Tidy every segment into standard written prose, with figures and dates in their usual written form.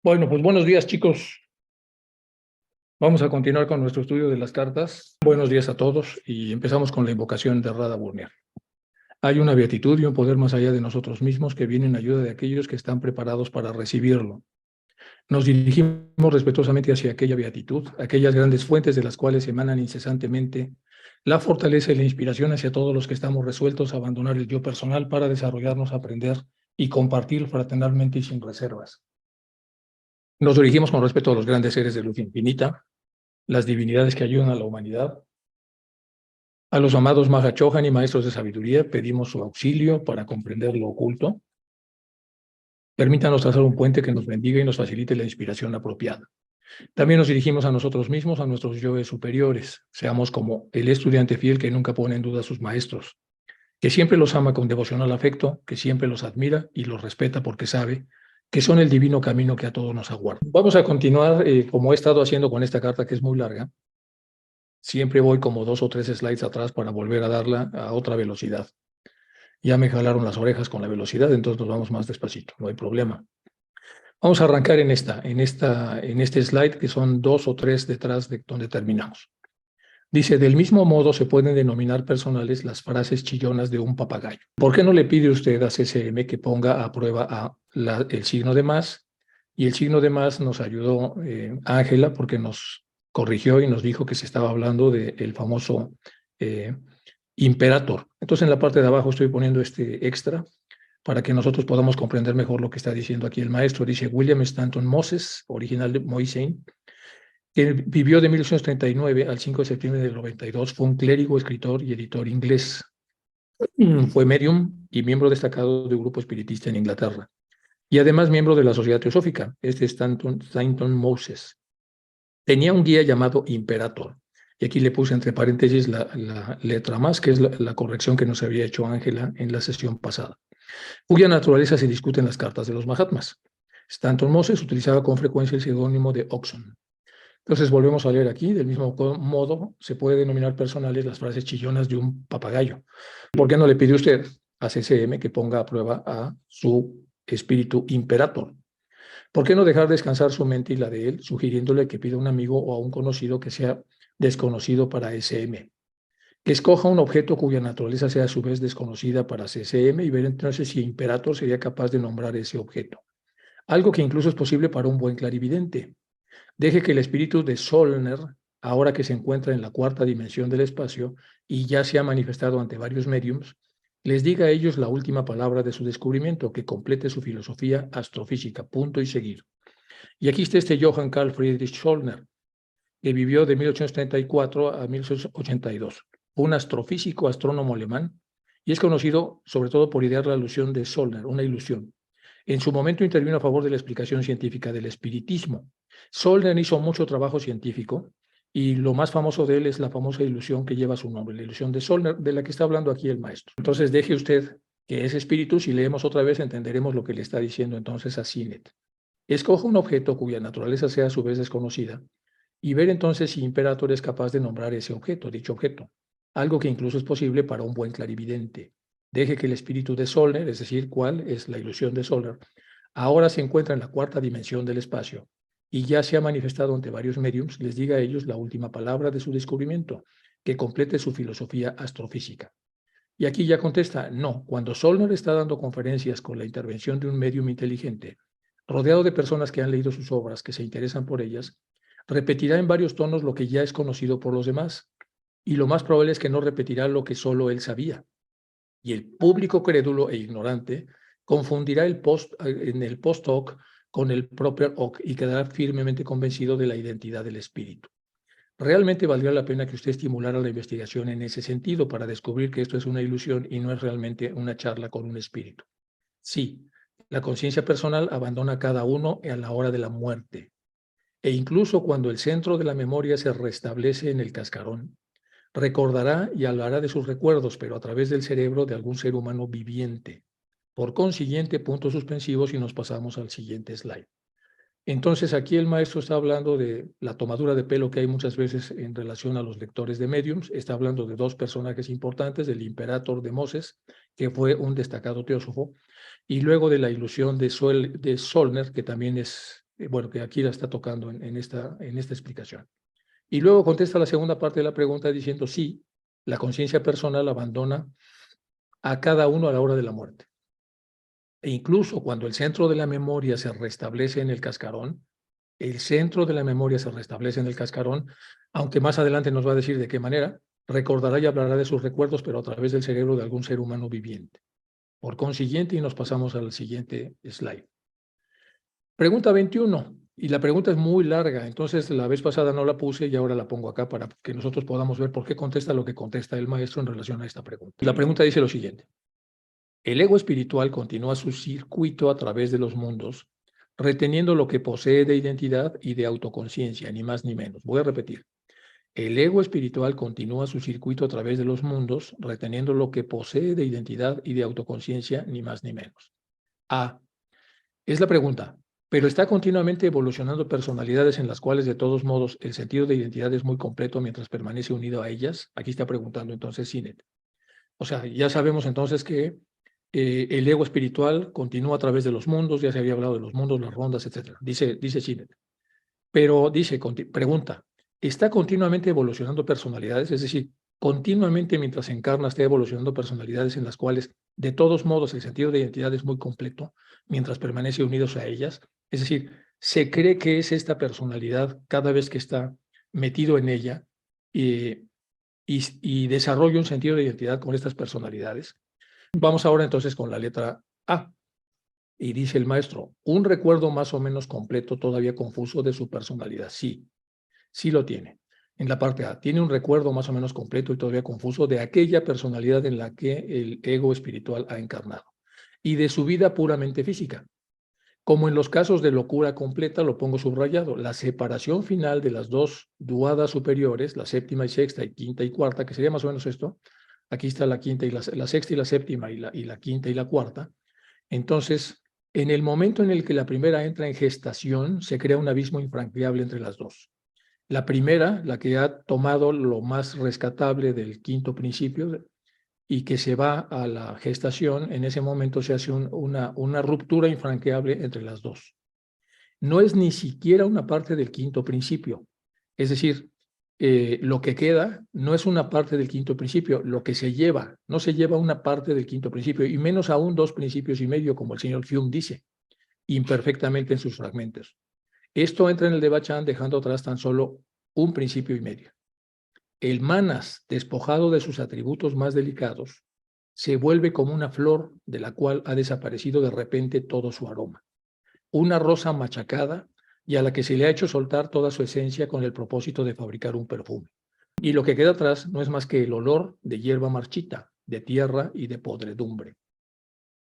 Bueno, pues buenos días, chicos. Vamos a continuar con nuestro estudio de las cartas. Buenos días a todos y empezamos con la invocación de Radha Burner. Hay una beatitud y un poder más allá de nosotros mismos que viene en ayuda de aquellos que están preparados para recibirlo. Nos dirigimos respetuosamente hacia aquella beatitud, aquellas grandes fuentes de las cuales emanan incesantemente la fortaleza y la inspiración hacia todos los que estamos resueltos a abandonar el yo personal para desarrollarnos, aprender y compartir fraternalmente y sin reservas. Nos dirigimos con respeto a los grandes seres de luz infinita, las divinidades que ayudan a la humanidad. A los amados Mahachohan y maestros de sabiduría pedimos su auxilio para comprender lo oculto. Permítanos trazar un puente que nos bendiga y nos facilite la inspiración apropiada. También nos dirigimos a nosotros mismos, a nuestros yoes superiores. Seamos como el estudiante fiel que nunca pone en duda a sus maestros, que siempre los ama con devocional afecto, que siempre los admira y los respeta porque sabe que son el divino camino que a todos nos aguarda. Vamos a continuar como he estado haciendo con esta carta que es muy larga. Siempre voy como 2 o 3 slides atrás para volver a darla a otra velocidad. Ya me jalaron las orejas con la velocidad, entonces nos vamos más despacito, no hay problema. Vamos a arrancar en este slide, que son 2 o 3 detrás de donde terminamos. Dice, del mismo modo se pueden denominar personales las frases chillonas de un papagayo. ¿Por qué no le pide usted a CCM que ponga a prueba el signo de más? Y el signo de más nos ayudó Ángela porque nos corrigió y nos dijo que se estaba hablando del famoso imperator. Entonces en la parte de abajo estoy poniendo este extra para que nosotros podamos comprender mejor lo que está diciendo aquí el maestro. Dice William Stanton Moses, original de Moisés, que vivió de 1839 al 5 de septiembre del 92, fue un clérigo, escritor y editor inglés. Fue medium y miembro destacado de un grupo espiritista en Inglaterra. Y además miembro de la Sociedad Teosófica, Stanton Moses. Tenía un guía llamado Imperator. Y aquí le puse entre paréntesis la letra más, que es la corrección que nos había hecho Ángela en la sesión pasada, cuya naturaleza se discute en las cartas de los Mahatmas. Stanton Moses utilizaba con frecuencia el seudónimo de Oxon. Entonces volvemos a leer aquí, del mismo modo se puede denominar personales las frases chillonas de un papagayo. ¿Por qué no le pide usted a CCM que ponga a prueba a su espíritu imperator? ¿Por qué no dejar descansar su mente y la de él, sugiriéndole que pida a un amigo o a un conocido que sea desconocido para SM? Que escoja un objeto cuya naturaleza sea a su vez desconocida para CCM y ver entonces si Imperator sería capaz de nombrar ese objeto. Algo que incluso es posible para un buen clarividente. Deje que el espíritu de Solner, ahora que se encuentra en la 4ª dimensión del espacio y ya se ha manifestado ante varios mediums, les diga a ellos la última palabra de su descubrimiento, que complete su filosofía astrofísica, punto y seguir. Y aquí está este Johann Carl Friedrich Solner, que vivió de 1834 a 1882. Fue un astrofísico, astrónomo alemán, y es conocido sobre todo por idear la ilusión de Solner, una ilusión. En su momento intervino a favor de la explicación científica del espiritismo. Solner hizo mucho trabajo científico y lo más famoso de él es la famosa ilusión que lleva su nombre, la ilusión de Solner, de la que está hablando aquí el maestro. Entonces deje usted que ese espíritu, si leemos otra vez, entenderemos lo que le está diciendo entonces a Sinet. Escoja un objeto cuya naturaleza sea a su vez desconocida y ver entonces si Imperator es capaz de nombrar ese objeto, dicho objeto. algo que incluso es posible para un buen clarividente. Deje que el espíritu de Solner, es decir, cuál es la ilusión de Solner, ahora se encuentra en la cuarta dimensión del espacio y ya se ha manifestado ante varios mediums, les diga a ellos la última palabra de su descubrimiento, que complete su filosofía astrofísica. Y aquí ya contesta, no, cuando Solner está dando conferencias con la intervención de un medium inteligente, rodeado de personas que han leído sus obras, que se interesan por ellas, repetirá en varios tonos lo que ya es conocido por los demás, y lo más probable es que no repetirá lo que solo él sabía. Y el público crédulo e ignorante confundirá en el post-hoc con el proper hoc y quedará firmemente convencido de la identidad del espíritu. Realmente valdría la pena que usted estimulara la investigación en ese sentido para descubrir que esto es una ilusión y no es realmente una charla con un espíritu. Sí, la conciencia personal abandona a cada uno a la hora de la muerte. E incluso cuando el centro de la memoria se restablece en el cascarón, recordará y hablará de sus recuerdos, pero a través del cerebro de algún ser humano viviente. Por consiguiente, puntos suspensivos y nos pasamos al siguiente slide. Entonces, aquí el maestro está hablando de la tomadura de pelo que hay muchas veces en relación a los lectores de mediums. Está hablando de dos personajes importantes, del Imperator de Moses, que fue un destacado teósofo, y luego de la ilusión de Solner, que también es, bueno, que aquí la está tocando en esta explicación. Y luego contesta la segunda parte de la pregunta diciendo, sí, la conciencia personal abandona a cada uno a la hora de la muerte. E incluso cuando el centro de la memoria se restablece en el cascarón, el centro de la memoria se restablece en el cascarón, aunque más adelante nos va a decir de qué manera, recordará y hablará de sus recuerdos, pero a través del cerebro de algún ser humano viviente. Por consiguiente, y nos pasamos al siguiente slide. Pregunta 21, y la pregunta es muy larga, entonces la vez pasada no la puse y ahora la pongo acá para que nosotros podamos ver por qué contesta lo que contesta el maestro en relación a esta pregunta. La pregunta dice lo siguiente. El ego espiritual continúa su circuito a través de los mundos, reteniendo lo que posee de identidad y de autoconciencia, ni más ni menos. Voy a repetir. El ego espiritual continúa su circuito a través de los mundos, reteniendo lo que posee de identidad y de autoconciencia, ni más ni menos. A. Es la pregunta, pero está continuamente evolucionando personalidades en las cuales, de todos modos, el sentido de identidad es muy completo mientras permanece unido a ellas. Aquí está preguntando entonces Sinet. O sea, ya sabemos entonces que el ego espiritual continúa a través de los mundos, ya se había hablado de los mundos, las rondas, etc. Dice Sinet. Pero pregunta, ¿está continuamente evolucionando personalidades? Es decir, continuamente mientras encarna está evolucionando personalidades en las cuales, de todos modos, el sentido de identidad es muy completo mientras permanece unidos a ellas. Es decir, se cree que es esta personalidad cada vez que está metido en ella y desarrolla un sentido de identidad con estas personalidades. Vamos ahora entonces con la letra A. Y dice el maestro, un recuerdo más o menos completo, todavía confuso de su personalidad. Sí, sí lo tiene. En la parte A, tiene un recuerdo más o menos completo y todavía confuso de aquella personalidad en la que el ego espiritual ha encarnado y de su vida puramente física. Como en los casos de locura completa, lo pongo subrayado, la separación final de las dos duadas superiores, la séptima y sexta y quinta y cuarta, que sería más o menos esto, aquí está la quinta y la sexta y la séptima y la quinta y la cuarta. Entonces, en el momento en el que la primera entra en gestación, se crea un abismo infranqueable entre las dos. La primera, la que ha tomado lo más rescatable del quinto principio y que se va a la gestación, en ese momento se hace una ruptura infranqueable entre las dos. No es ni siquiera una parte del quinto principio. Es decir, lo que queda no es una parte del quinto principio, lo que se lleva, no se lleva una parte del quinto principio, y menos aún 2 principios y medio, como el señor Hume dice, imperfectamente en sus fragmentos. Esto entra en el Devachan dejando atrás tan solo un principio y medio. El manas, despojado de sus atributos más delicados, se vuelve como una flor de la cual ha desaparecido de repente todo su aroma. Una rosa machacada y a la que se le ha hecho soltar toda su esencia con el propósito de fabricar un perfume. Y lo que queda atrás no es más que el olor de hierba marchita, de tierra y de podredumbre.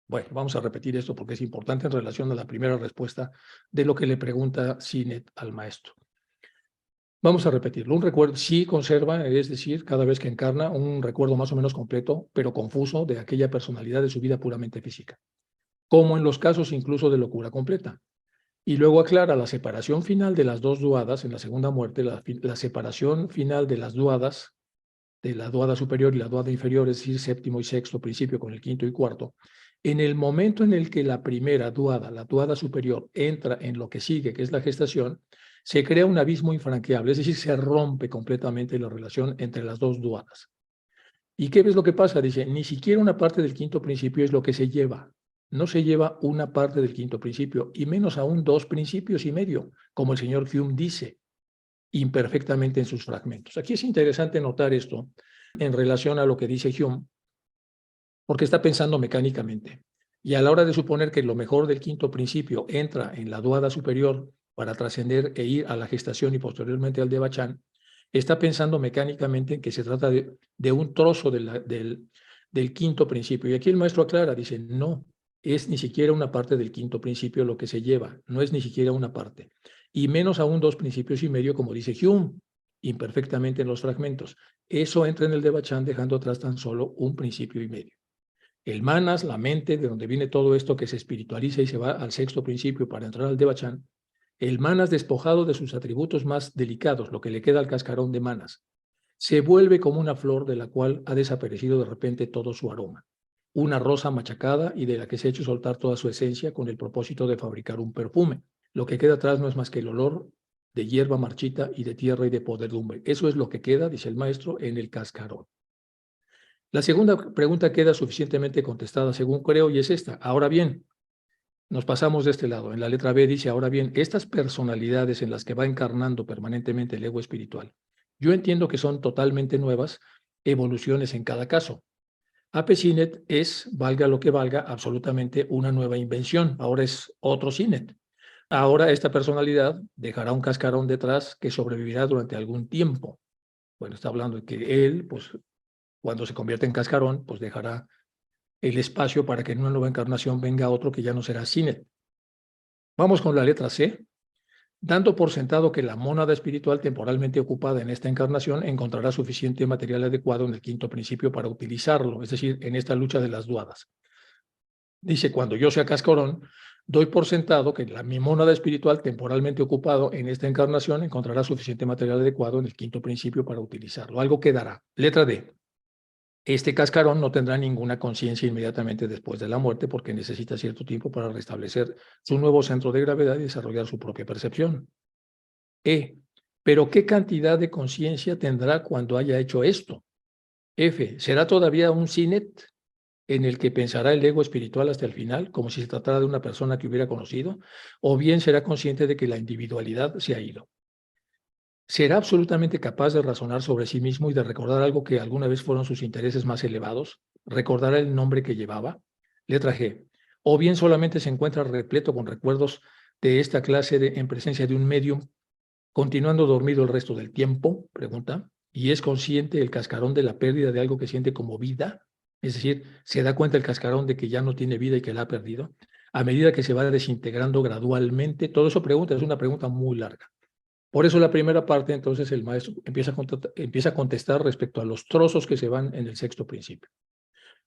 Bueno, vamos a repetir esto porque es importante en relación a la primera respuesta de lo que le pregunta Sinet al maestro. Vamos a repetirlo. Un recuerdo sí conserva, es decir, cada vez que encarna, un recuerdo más o menos completo, pero confuso, de aquella personalidad de su vida puramente física, como en los casos incluso de locura completa. Y luego aclara la separación final de las dos duadas en la segunda muerte, la separación final de las duadas de la duada superior y la duada inferior, es decir, séptimo y sexto principio con el quinto y cuarto, en el momento en el que la primera duada, la duada superior, entra en lo que sigue, que es la gestación, se crea un abismo infranqueable, es decir, se rompe completamente la relación entre las dos duadas. ¿Y qué ves lo que pasa? Dice, ni siquiera una parte del quinto principio es lo que se lleva. No se lleva una parte del quinto principio, y menos aún 2,5 principios, como el señor Hume dice, imperfectamente en sus fragmentos. Aquí es interesante notar esto en relación a lo que dice Hume, porque está pensando mecánicamente. Y a la hora de suponer que lo mejor del quinto principio entra en la duada superior para trascender e ir a la gestación y posteriormente al Devachan, está pensando mecánicamente en que se trata de un trozo del quinto principio. Y aquí el maestro aclara, dice, no, es ni siquiera una parte del quinto principio lo que se lleva, no es ni siquiera una parte. Y menos aún 2,5 principios, como dice Hume, imperfectamente en los fragmentos. Eso entra en el Devachan dejando atrás tan solo 1,5 principios. El manas, la mente, de donde viene todo esto que se espiritualiza y se va al sexto principio para entrar al Devachan, el manas despojado de sus atributos más delicados, lo que le queda al cascarón de manas, se vuelve como una flor de la cual ha desaparecido de repente todo su aroma. Una rosa machacada y de la que se ha hecho soltar toda su esencia con el propósito de fabricar un perfume. Lo que queda atrás no es más que el olor de hierba marchita y de tierra y de podredumbre. Eso es lo que queda, dice el maestro, en el cascarón. La segunda pregunta queda suficientemente contestada, según creo, y es esta. Ahora bien, nos pasamos de este lado. En la letra B dice, ahora bien, estas personalidades en las que va encarnando permanentemente el ego espiritual, yo entiendo que son totalmente nuevas evoluciones en cada caso. Ape Sinet es, valga lo que valga, absolutamente una nueva invención. Ahora es otro Sinet. Ahora esta personalidad dejará un cascarón detrás que sobrevivirá durante algún tiempo. Bueno, está hablando de que él, pues, cuando se convierte en cascarón, pues dejará el espacio para que en una nueva encarnación venga otro que ya no será Sinet. Vamos con la letra C. Dando por sentado que la mónada espiritual temporalmente ocupada en esta encarnación encontrará suficiente material adecuado en el quinto principio para utilizarlo, es decir, en esta lucha de las duadas. Dice, cuando yo sea cascarón, doy por sentado que mi mónada espiritual temporalmente ocupado en esta encarnación encontrará suficiente material adecuado en el quinto principio para utilizarlo. Algo quedará. Letra D. Este cascarón no tendrá ninguna conciencia inmediatamente después de la muerte porque necesita cierto tiempo para restablecer su nuevo centro de gravedad y desarrollar su propia percepción. Pero ¿qué cantidad de conciencia tendrá cuando haya hecho esto? F. ¿Será todavía un Sinet en el que pensará el ego espiritual hasta el final, como si se tratara de una persona que hubiera conocido? ¿O bien será consciente de que la individualidad se ha ido? ¿Será absolutamente capaz de razonar sobre sí mismo y de recordar algo que alguna vez fueron sus intereses más elevados? ¿Recordará el nombre que llevaba? Letra G. ¿O bien solamente se encuentra repleto con recuerdos de esta clase en presencia de un medium, continuando dormido el resto del tiempo? Pregunta. ¿Y es consciente el cascarón de la pérdida de algo que siente como vida? Es decir, ¿se da cuenta el cascarón de que ya no tiene vida y que la ha perdido? A medida que se va desintegrando gradualmente, todo eso es una pregunta muy larga. Por eso la primera parte, entonces, el maestro empieza a contestar respecto a los trozos que se van en el sexto principio.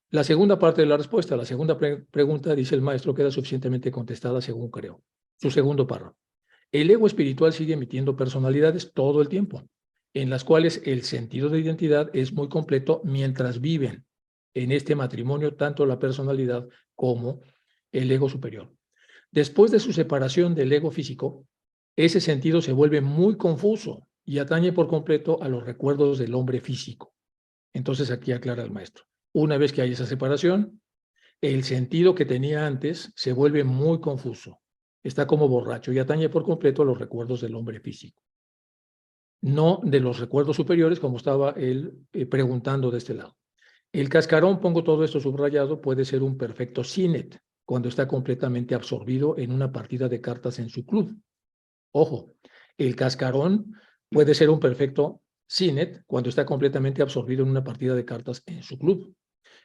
La segunda parte de la respuesta, la segunda pregunta, dice el maestro, queda suficientemente contestada según creo. Su segundo párrafo. El ego espiritual sigue emitiendo personalidades todo el tiempo, en las cuales el sentido de identidad es muy completo mientras viven en este matrimonio tanto la personalidad como el ego superior. Después de su separación del ego físico, ese sentido se vuelve muy confuso y atañe por completo a los recuerdos del hombre físico. Entonces aquí aclara el maestro. Una vez que hay esa separación, el sentido que tenía antes se vuelve muy confuso. Está como borracho y atañe por completo a los recuerdos del hombre físico. No de los recuerdos superiores, como estaba él preguntando de este lado. El cascarón, pongo todo esto subrayado, puede ser un perfecto Sinet cuando está completamente absorbido en una partida de cartas en su club. Ojo, el cascarón puede ser un perfecto Sinet cuando está completamente absorbido en una partida de cartas en su club,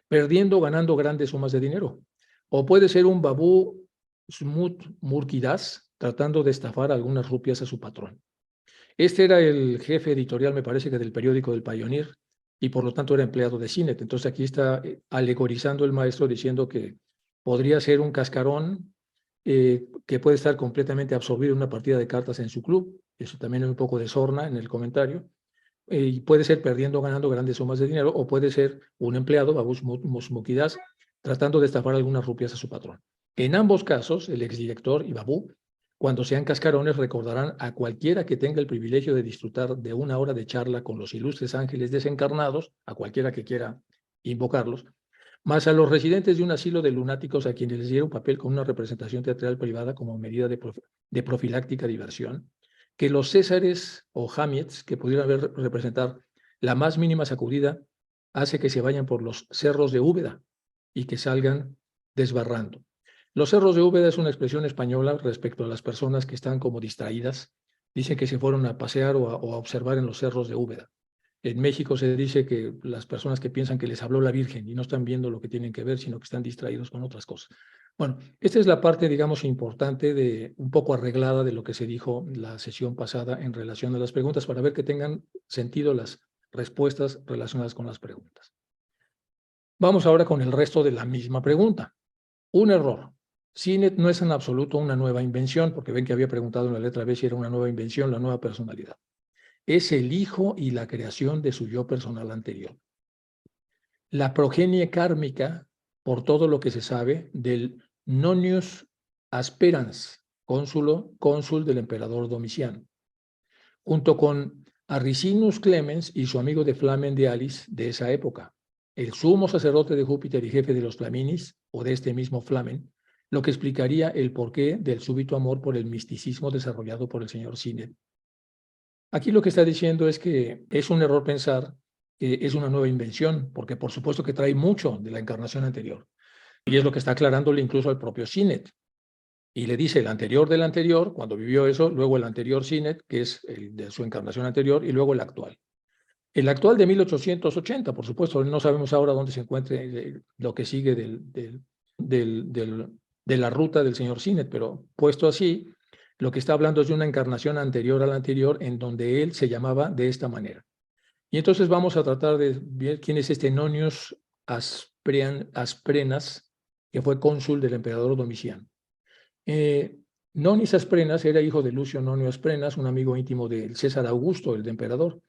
perdiendo o ganando grandes sumas de dinero. O puede ser un babú smut murkidas tratando de estafar algunas rupias a su patrón. Este era el jefe editorial, me parece que del periódico del Pioneer, y por lo tanto era empleado de Sinet. Entonces aquí está alegorizando el maestro diciendo que podría ser un cascarón que puede estar completamente absorbido en una partida de cartas en su club. Eso también es un poco de sorna en el comentario. y puede ser perdiendo o ganando grandes sumas de dinero, o puede ser un empleado, Babush Musmukidas, tratando de estafar algunas rupias a su patrón. En ambos casos, el exdirector y Babu, cuando sean cascarones, recordarán a cualquiera que tenga el privilegio de disfrutar de una hora de charla con los ilustres ángeles desencarnados, a cualquiera que quiera invocarlos, más a los residentes de un asilo de lunáticos a quienes les diera un papel con una representación teatral privada como medida de profiláctica diversión, que los césares o Hamiets que pudieran representar la más mínima sacudida hace que se vayan por los cerros de Úbeda y que salgan desbarrando. Los cerros de Úbeda es una expresión española respecto a las personas que están como distraídas. Dicen que se fueron a pasear o a observar en los cerros de Úbeda. En México se dice que las personas que piensan que les habló la Virgen y no están viendo lo que tienen que ver, sino que están distraídos con otras cosas. Bueno, esta es la parte, digamos, importante, un poco arreglada de lo que se dijo la sesión pasada en relación a las preguntas, para ver que tengan sentido las respuestas relacionadas con las preguntas. Vamos ahora con el resto de la misma pregunta. Un error. CINET no es en absoluto una nueva invención, porque ven que había preguntado en la letra B si era una nueva invención, la nueva personalidad. Es el hijo y la creación de su yo personal anterior. La progenie kármica, por todo lo que se sabe, del nonius asperans, cónsul del emperador Domiciano, junto con Arricinus Clemens y su amigo de Flamen de Alice de esa época, el sumo sacerdote de Júpiter y jefe de los Flaminis, o de este mismo Flamen, lo que explicaría el porqué del súbito amor por el misticismo desarrollado por el señor Sinet. Aquí lo que está diciendo es que es un error pensar que es una nueva invención, porque por supuesto que trae mucho de la encarnación anterior. Y es lo que está aclarándole incluso al propio Sinet. Y le dice el anterior del anterior, cuando vivió eso, luego el anterior Sinet, que es el de su encarnación anterior, y luego el actual. El actual de 1880, por supuesto, no sabemos ahora dónde se encuentre lo que sigue de la ruta del señor Sinet, pero puesto así, lo que está hablando es de una encarnación anterior a la anterior en donde él se llamaba de esta manera. Y entonces vamos a tratar de ver quién es este Nonius Asprenas, que fue cónsul del emperador Domiciano. Nonis Asprenas era hijo de Lucio Nonio Asprenas, un amigo íntimo del César Augusto, el emperador.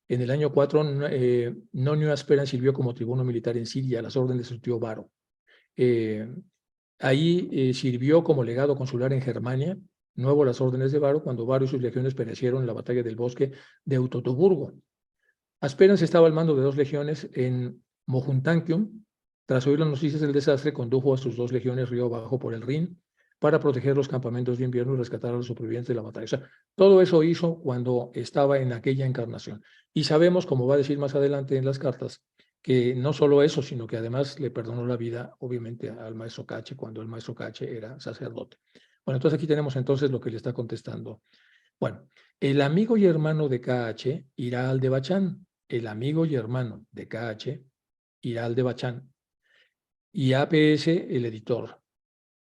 En el año 4, Nonio Asprenas sirvió como tribuno militar en Siria a las órdenes de su tío Varo. Ahí sirvió como legado consular en Germania, nuevo a las órdenes de Varo, cuando Varo y sus legiones perecieron en la batalla del bosque de Autotoburgo. Asprenas estaba al mando de 2 legiones en Moguntiacum. Tras oír las noticias del desastre, condujo a sus 2 legiones río abajo por el Rin para proteger los campamentos de invierno y rescatar a los supervivientes de la batalla. O sea, todo eso hizo cuando estaba en aquella encarnación. Y sabemos, como va a decir más adelante en las cartas, que no solo eso, sino que además le perdonó la vida, obviamente, al maestro Cache, cuando el maestro Cache era sacerdote. Bueno, entonces aquí tenemos entonces lo que le está contestando. Bueno, el amigo y hermano de KH irá al de Bachán. El amigo y hermano de KH irá al de Bachán. Y APS, el editor,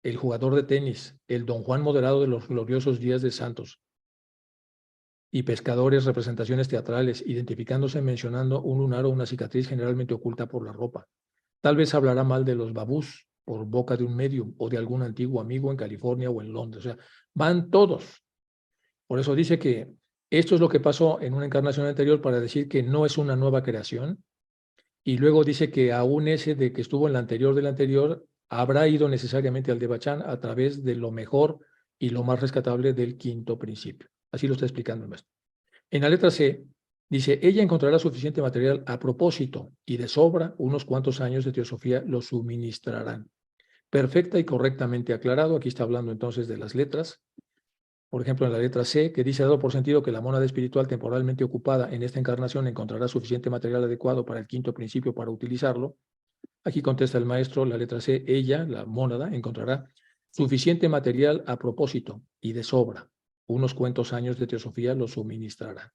el jugador de tenis, el don Juan moderado de los gloriosos días de Santos, y pescadores, representaciones teatrales, identificándose mencionando un lunar o una cicatriz generalmente oculta por la ropa. Tal vez hablará mal de los babús por boca de un medium o de algún antiguo amigo en California o en Londres. O sea, van todos. Por eso dice que esto es lo que pasó en una encarnación anterior para decir que no es una nueva creación. Y luego dice que aún ese de que estuvo en la anterior del anterior habrá ido necesariamente al de Bachán a través de lo mejor y lo más rescatable del quinto principio. Así lo está explicando el maestro. En la letra C dice, ella encontrará suficiente material a propósito y de sobra unos cuantos años de teosofía lo suministrarán. Perfecta y correctamente aclarado. Aquí está hablando entonces de las letras. Por ejemplo, en la letra C, que dice, dado por sentido que la mónada espiritual temporalmente ocupada en esta encarnación encontrará suficiente material adecuado para el quinto principio para utilizarlo. Aquí contesta el maestro, la letra C, ella, la mónada, encontrará suficiente material a propósito y de sobra. Unos cuantos años de teosofía lo suministrará.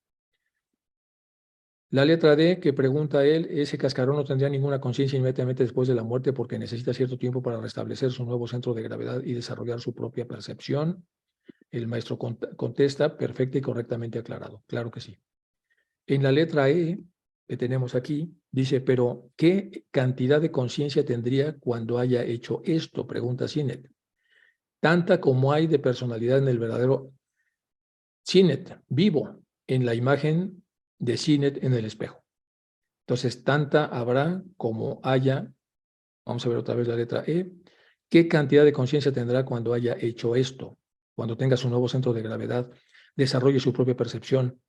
La letra D, que pregunta él, ese cascarón no tendría ninguna conciencia inmediatamente después de la muerte porque necesita cierto tiempo para restablecer su nuevo centro de gravedad y desarrollar su propia percepción. El maestro contesta perfecta y correctamente aclarado. Claro que sí. En la letra E, que tenemos aquí, dice, pero ¿qué cantidad de conciencia tendría cuando haya hecho esto? Pregunta Sinet. Tanta como hay de personalidad en el verdadero Sinet, vivo, en la imagen de Sinet en el espejo. Entonces, tanta habrá como haya, vamos a ver otra vez la letra E, ¿qué cantidad de conciencia tendrá cuando haya hecho esto? Cuando tenga su nuevo centro de gravedad, desarrolle su propia percepción.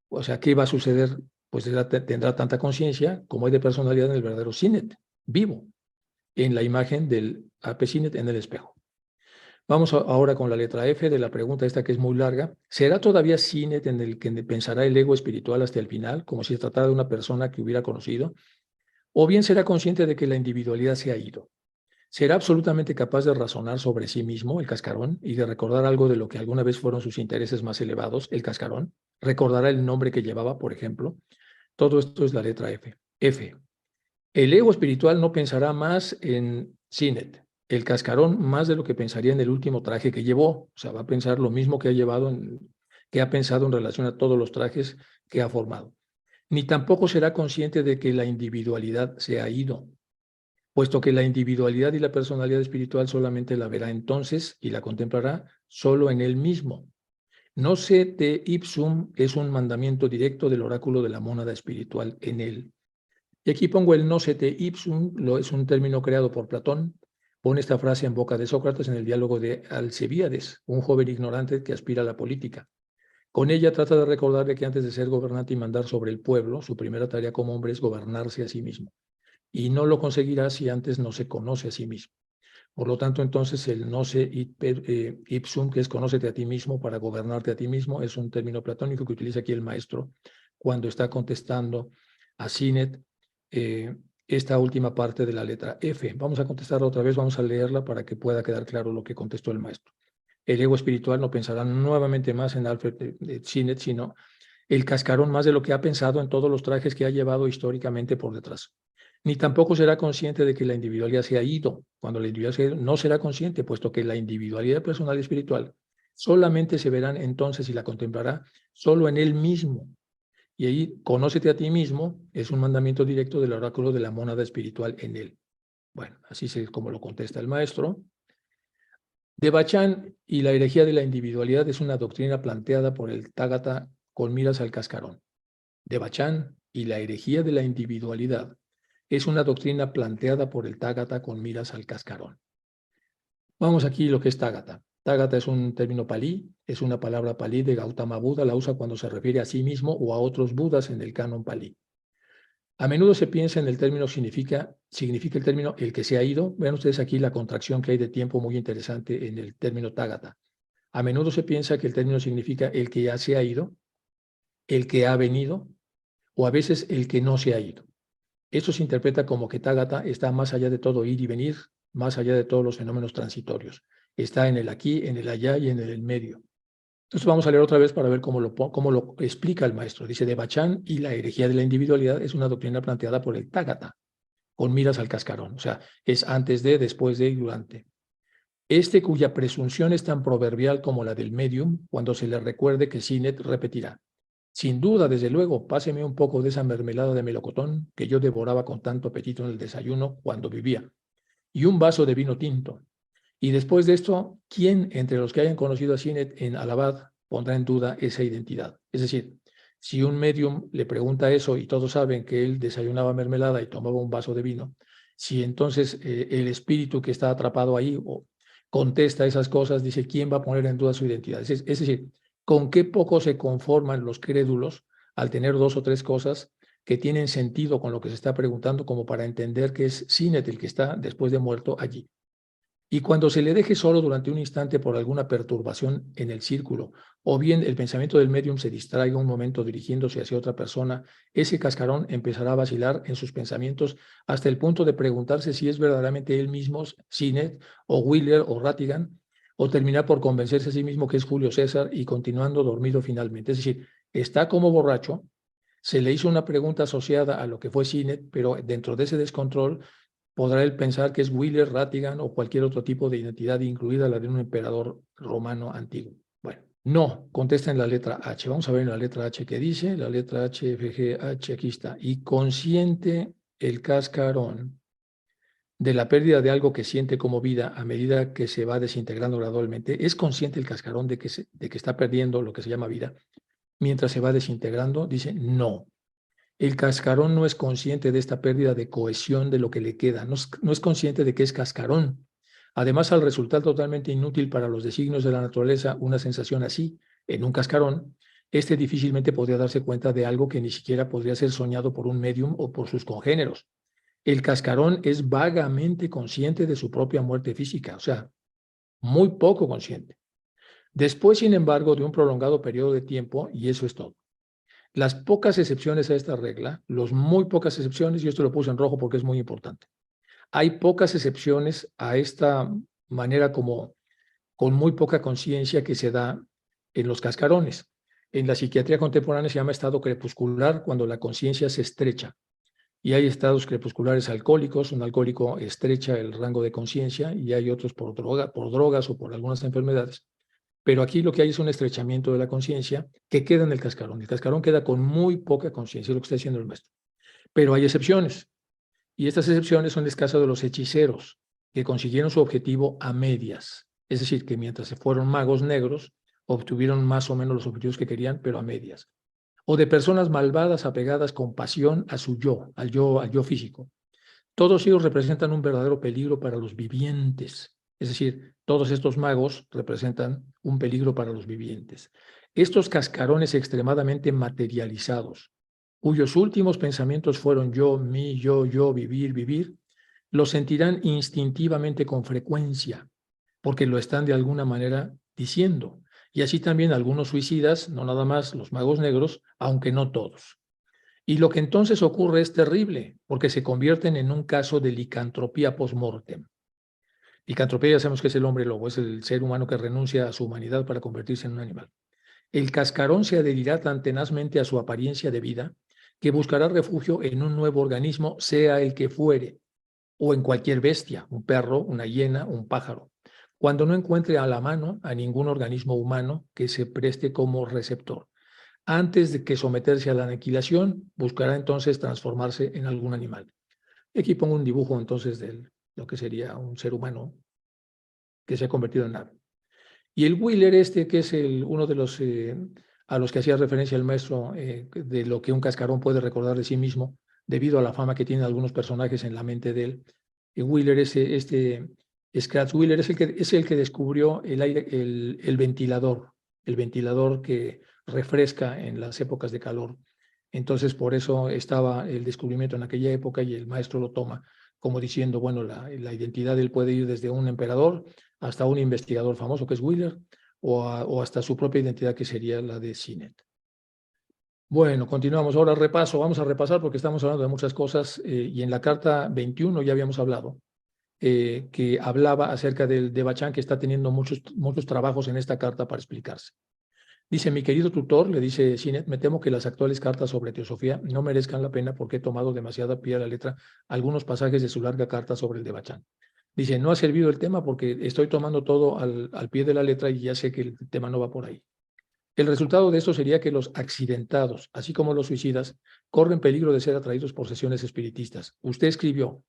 O sea, ¿qué va a suceder? Pues tendrá tanta conciencia como hay de personalidad en el verdadero Sinet, vivo, en la imagen del AP Sinet en el espejo. Vamos ahora con la letra F de la pregunta esta que es muy larga. ¿Será todavía Sinet en el que pensará el ego espiritual hasta el final, como si se tratara de una persona que hubiera conocido? ¿O bien será consciente de que la individualidad se ha ido? ¿Será absolutamente capaz de razonar sobre sí mismo, el cascarón, y de recordar algo de lo que alguna vez fueron sus intereses más elevados, el cascarón? ¿Recordará el nombre que llevaba, por ejemplo? Todo esto es la letra F. F. El ego espiritual no pensará más en Sinet, el cascarón, más de lo que pensaría en el último traje que llevó. O sea, va a pensar lo mismo que ha llevado, que ha pensado en relación a todos los trajes que ha formado. Ni tampoco será consciente de que la individualidad se ha ido, puesto que la individualidad y la personalidad espiritual solamente la verá entonces y la contemplará solo en él mismo. No se te ipsum es un mandamiento directo del oráculo de la mónada espiritual en él. Y aquí pongo el no se te ipsum, es un término creado por Platón. Pone esta frase en boca de Sócrates en el diálogo de Alcibíades, un joven ignorante que aspira a la política. Con ella trata de recordarle que antes de ser gobernante y mandar sobre el pueblo, su primera tarea como hombre es gobernarse a sí mismo. Y no lo conseguirá si antes no se conoce a sí mismo. Por lo tanto, entonces, el no se ipsum, que es conócete a ti mismo para gobernarte a ti mismo, es un término platónico que utiliza aquí el maestro cuando está contestando a Sinet esta última parte de la letra F. Vamos a contestarla otra vez, vamos a leerla para que pueda quedar claro lo que contestó el maestro. El ego espiritual no pensará nuevamente más en Alfred Sinet, sino el cascarón más de lo que ha pensado en todos los trajes que ha llevado históricamente por detrás. Ni tampoco será consciente de que la individualidad se ha ido. Cuando la individualidad se ha ido, no será consciente, puesto que la individualidad personal y espiritual solamente se verán entonces y la contemplará solo en él mismo. Y ahí, conócete a ti mismo, es un mandamiento directo del oráculo de la mónada espiritual en él. Bueno, así es como lo contesta el maestro. De Bachán y la herejía de la individualidad es una doctrina planteada por el Tágata con miras al cascarón. De Bachán y la herejía de la individualidad es una doctrina planteada por el Tágata con miras al cascarón. Vamos aquí lo que es Tágata. Tágata es un término palí, es una palabra palí de Gautama Buda, la usa cuando se refiere a sí mismo o a otros budas en el canon palí. A menudo se piensa en el término significa el término el que se ha ido. Vean ustedes aquí la contracción que hay de tiempo muy interesante en el término Tágata. A menudo se piensa que el término significa el que ya se ha ido, el que ha venido, o a veces el que no se ha ido. Esto se interpreta como que Tágata está más allá de todo ir y venir, más allá de todos los fenómenos transitorios. Está en el aquí, en el allá y en el medio. Entonces vamos a leer otra vez para ver cómo lo explica el maestro. Dice, de Bachán y la herejía de la individualidad es una doctrina planteada por el Tágata, con miras al cascarón. O sea, es antes de, después de y durante. Cuya presunción es tan proverbial como la del medium, cuando se le recuerde que Sinet repetirá. Sin duda, desde luego, páseme un poco de esa mermelada de melocotón que yo devoraba con tanto apetito en el desayuno cuando vivía, y un vaso de vino tinto. Y después de esto, ¿quién entre los que hayan conocido a Sinet en Allahabad pondrá en duda esa identidad? Es decir, si un medium le pregunta eso y todos saben que él desayunaba mermelada y tomaba un vaso de vino, si entonces el espíritu que está atrapado ahí o contesta esas cosas, dice, ¿quién va a poner en duda su identidad? Es decir, ¿con qué poco se conforman los crédulos al tener dos o tres cosas que tienen sentido con lo que se está preguntando como para entender que es Sinet el que está después de muerto allí? Y cuando se le deje solo durante un instante por alguna perturbación en el círculo, o bien el pensamiento del medium se distraiga un momento dirigiéndose hacia otra persona, ese cascarón empezará a vacilar en sus pensamientos hasta el punto de preguntarse si es verdaderamente él mismo, Sinet, o Wheeler, o Rattigan, o terminar por convencerse a sí mismo que es Julio César y continuando dormido finalmente. Es decir, está como borracho, se le hizo una pregunta asociada a lo que fue Sinet, pero dentro de ese descontrol podrá él pensar que es Wheeler, Rattigan o cualquier otro tipo de identidad, incluida la de un emperador romano antiguo. Bueno, no, contesta en la letra H. Vamos a ver en la letra H qué dice. La letra H, F, G, H, aquí está. Y consciente el cascarón de la pérdida de algo que siente como vida a medida que se va desintegrando gradualmente. Es consciente el cascarón de que está perdiendo lo que se llama vida, mientras se va desintegrando? Dice, no. El cascarón no es consciente de esta pérdida de cohesión de lo que le queda, no es consciente de que es cascarón. Además, al resultar totalmente inútil para los designios de la naturaleza una sensación así en un cascarón, este difícilmente podría darse cuenta de algo que ni siquiera podría ser soñado por un medium o por sus congéneros. El cascarón es vagamente consciente de su propia muerte física, o sea, muy poco consciente. Después, sin embargo, de un prolongado periodo de tiempo, y eso es todo. Las pocas excepciones a esta regla, los muy pocas excepciones, y esto lo puse en rojo porque es muy importante, hay pocas excepciones a esta manera como con muy poca conciencia que se da en los cascarones. En la psiquiatría contemporánea se llama estado crepuscular cuando la conciencia se estrecha. Y hay estados crepusculares alcohólicos, un alcohólico estrecha el rango de conciencia y hay otros por drogas o por algunas enfermedades. Pero aquí lo que hay es un estrechamiento de la conciencia que queda en el cascarón. El cascarón queda con muy poca conciencia, es lo que está diciendo el maestro. Pero hay excepciones. Y estas excepciones son el caso de los hechiceros, que consiguieron su objetivo a medias. Es decir, que mientras se fueron magos negros, obtuvieron más o menos los objetivos que querían, pero a medias. O de personas malvadas apegadas con pasión a su yo, al yo físico. Todos ellos representan un verdadero peligro para los vivientes. Es decir, todos estos magos representan un peligro para los vivientes. Estos cascarones extremadamente materializados, cuyos últimos pensamientos fueron yo, mí, yo, vivir, vivir, lo sentirán instintivamente con frecuencia, porque lo están de alguna manera diciendo. Y así también algunos suicidas, no nada más los magos negros, aunque no todos. Y lo que entonces ocurre es terrible, porque se convierten en un caso de licantropía post-mortem. Licantropía ya sabemos que es el hombre lobo, es el ser humano que renuncia a su humanidad para convertirse en un animal. El cascarón se adherirá tan tenazmente a su apariencia de vida que buscará refugio en un nuevo organismo, sea el que fuere, o en cualquier bestia, un perro, una hiena, un pájaro, cuando no encuentre a la mano a ningún organismo humano que se preste como receptor. Antes de que someterse a la aniquilación, buscará entonces transformarse en algún animal. Aquí pongo un dibujo entonces de lo que sería un ser humano que se ha convertido en ave. Y el Wheeler que es uno de los a los que hacía referencia el maestro, de lo que un cascarón puede recordar de sí mismo, debido a la fama que tienen algunos personajes en la mente de él. Wheeler, Scratch Wheeler es el que descubrió el ventilador que refresca en las épocas de calor. Entonces, por eso estaba el descubrimiento en aquella época y el maestro lo toma como diciendo, bueno, la identidad de él puede ir desde un emperador hasta un investigador famoso que es Wheeler, o hasta su propia identidad que sería la de Sinet. Bueno, continuamos. Ahora vamos a repasar porque estamos hablando de muchas cosas y en la carta 21 ya habíamos hablado que hablaba acerca del de Bachán, que está teniendo muchos trabajos en esta carta para explicarse. Dice, mi querido tutor, le dice Sinet, me temo que las actuales cartas sobre teosofía no merezcan la pena porque he tomado demasiada pie a la letra algunos pasajes de su larga carta sobre el de Bachán. Dice, no ha servido el tema porque estoy tomando todo al pie de la letra y ya sé que el tema no va por ahí. El resultado de esto sería que los accidentados, así como los suicidas, corren peligro de ser atraídos por sesiones espiritistas. Usted escribió,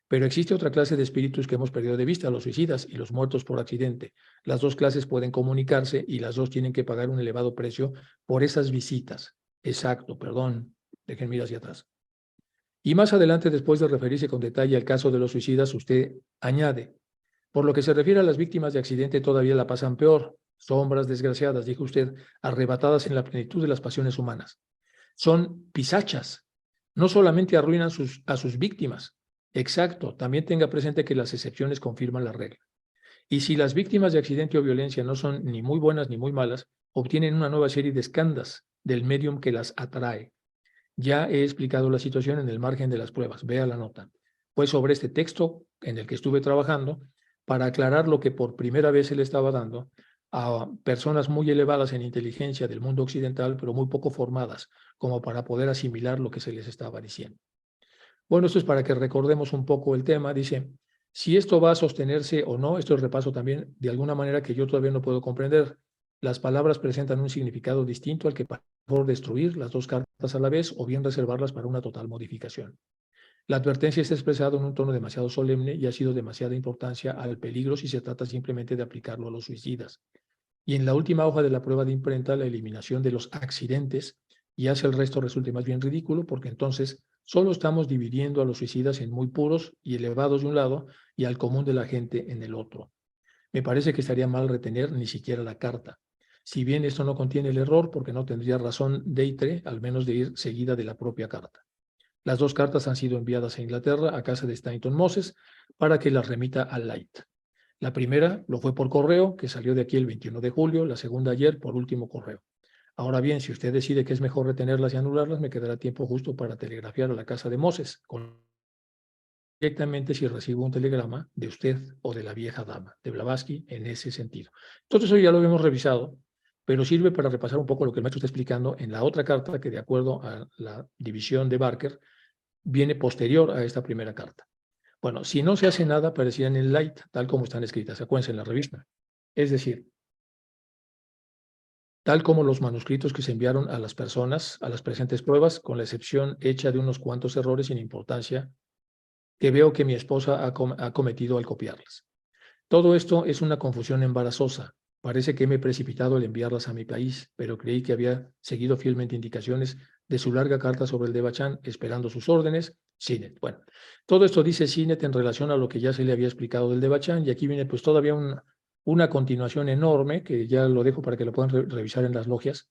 pero existe otra clase de espíritus que hemos perdido de vista, los suicidas y los muertos por accidente. Las dos clases pueden comunicarse y las dos tienen que pagar un elevado precio por esas visitas. Exacto, perdón, dejen mirar hacia atrás. Y más adelante, después de referirse con detalle al caso de los suicidas, usted añade, por lo que se refiere a las víctimas de accidente todavía la pasan peor, sombras desgraciadas, dijo usted, arrebatadas en la plenitud de las pasiones humanas. Son pisachas, no solamente arruinan a sus víctimas. Exacto, también tenga presente que las excepciones confirman la regla. Y si las víctimas de accidente o violencia no son ni muy buenas ni muy malas, obtienen una nueva serie de escandas del medium que las atrae. Ya he explicado la situación en el margen de las pruebas, vea la nota. Fue sobre este texto en el que estuve trabajando para aclarar lo que por primera vez se le estaba dando a personas muy elevadas en inteligencia del mundo occidental, pero muy poco formadas, como para poder asimilar lo que se les estaba diciendo. Bueno, esto es para que recordemos un poco el tema. Dice, si esto va a sostenerse o no, esto es repaso también de alguna manera que yo todavía no puedo comprender. Las palabras presentan un significado distinto al que por destruir las dos cartas a la vez o bien reservarlas para una total modificación. La advertencia está expresada en un tono demasiado solemne y ha sido demasiada importancia al peligro si se trata simplemente de aplicarlo a los suicidas. y en la última hoja de la prueba de imprenta la eliminación de los accidentes y hace el resto resulte más bien ridículo, porque entonces solo estamos dividiendo a los suicidas en muy puros y elevados de un lado y al común de la gente en el otro. Me parece que estaría mal retener ni siquiera la carta. Si bien esto no contiene el error, porque no tendría razón Deitre, al menos de ir seguida de la propia carta. Las dos cartas han sido enviadas a Inglaterra, a casa de Stanton Moses, para que las remita a Light. La primera lo fue por correo, que salió de aquí el 21 de julio, la segunda ayer por último correo. Ahora bien, si usted decide que es mejor retenerlas y anularlas, me quedará tiempo justo para telegrafiar a la casa de Moses, directamente si recibo un telegrama de usted o de la vieja dama, de Blavatsky, en ese sentido. Entonces, eso ya lo habíamos revisado, pero sirve para repasar un poco lo que el maestro está explicando en la otra carta que, de acuerdo a la división de Barker, viene posterior a esta primera carta. Bueno, si no se hace nada, aparecían en Light, tal como están escritas, acuérdense en la revista. Es decir, tal como los manuscritos que se enviaron a las personas, a las presentes pruebas, con la excepción hecha de unos cuantos errores sin importancia que veo que mi esposa ha cometido al copiarlas. Todo esto es una confusión embarazosa. Parece que me he precipitado al enviarlas a mi país, pero creí que había seguido fielmente indicaciones de su larga carta sobre el Devachan, esperando sus órdenes. Sinet. Bueno, todo esto dice Sinet en relación a lo que ya se le había explicado del Devachan, y aquí viene pues todavía una continuación enorme, que ya lo dejo para que lo puedan revisar en las logias,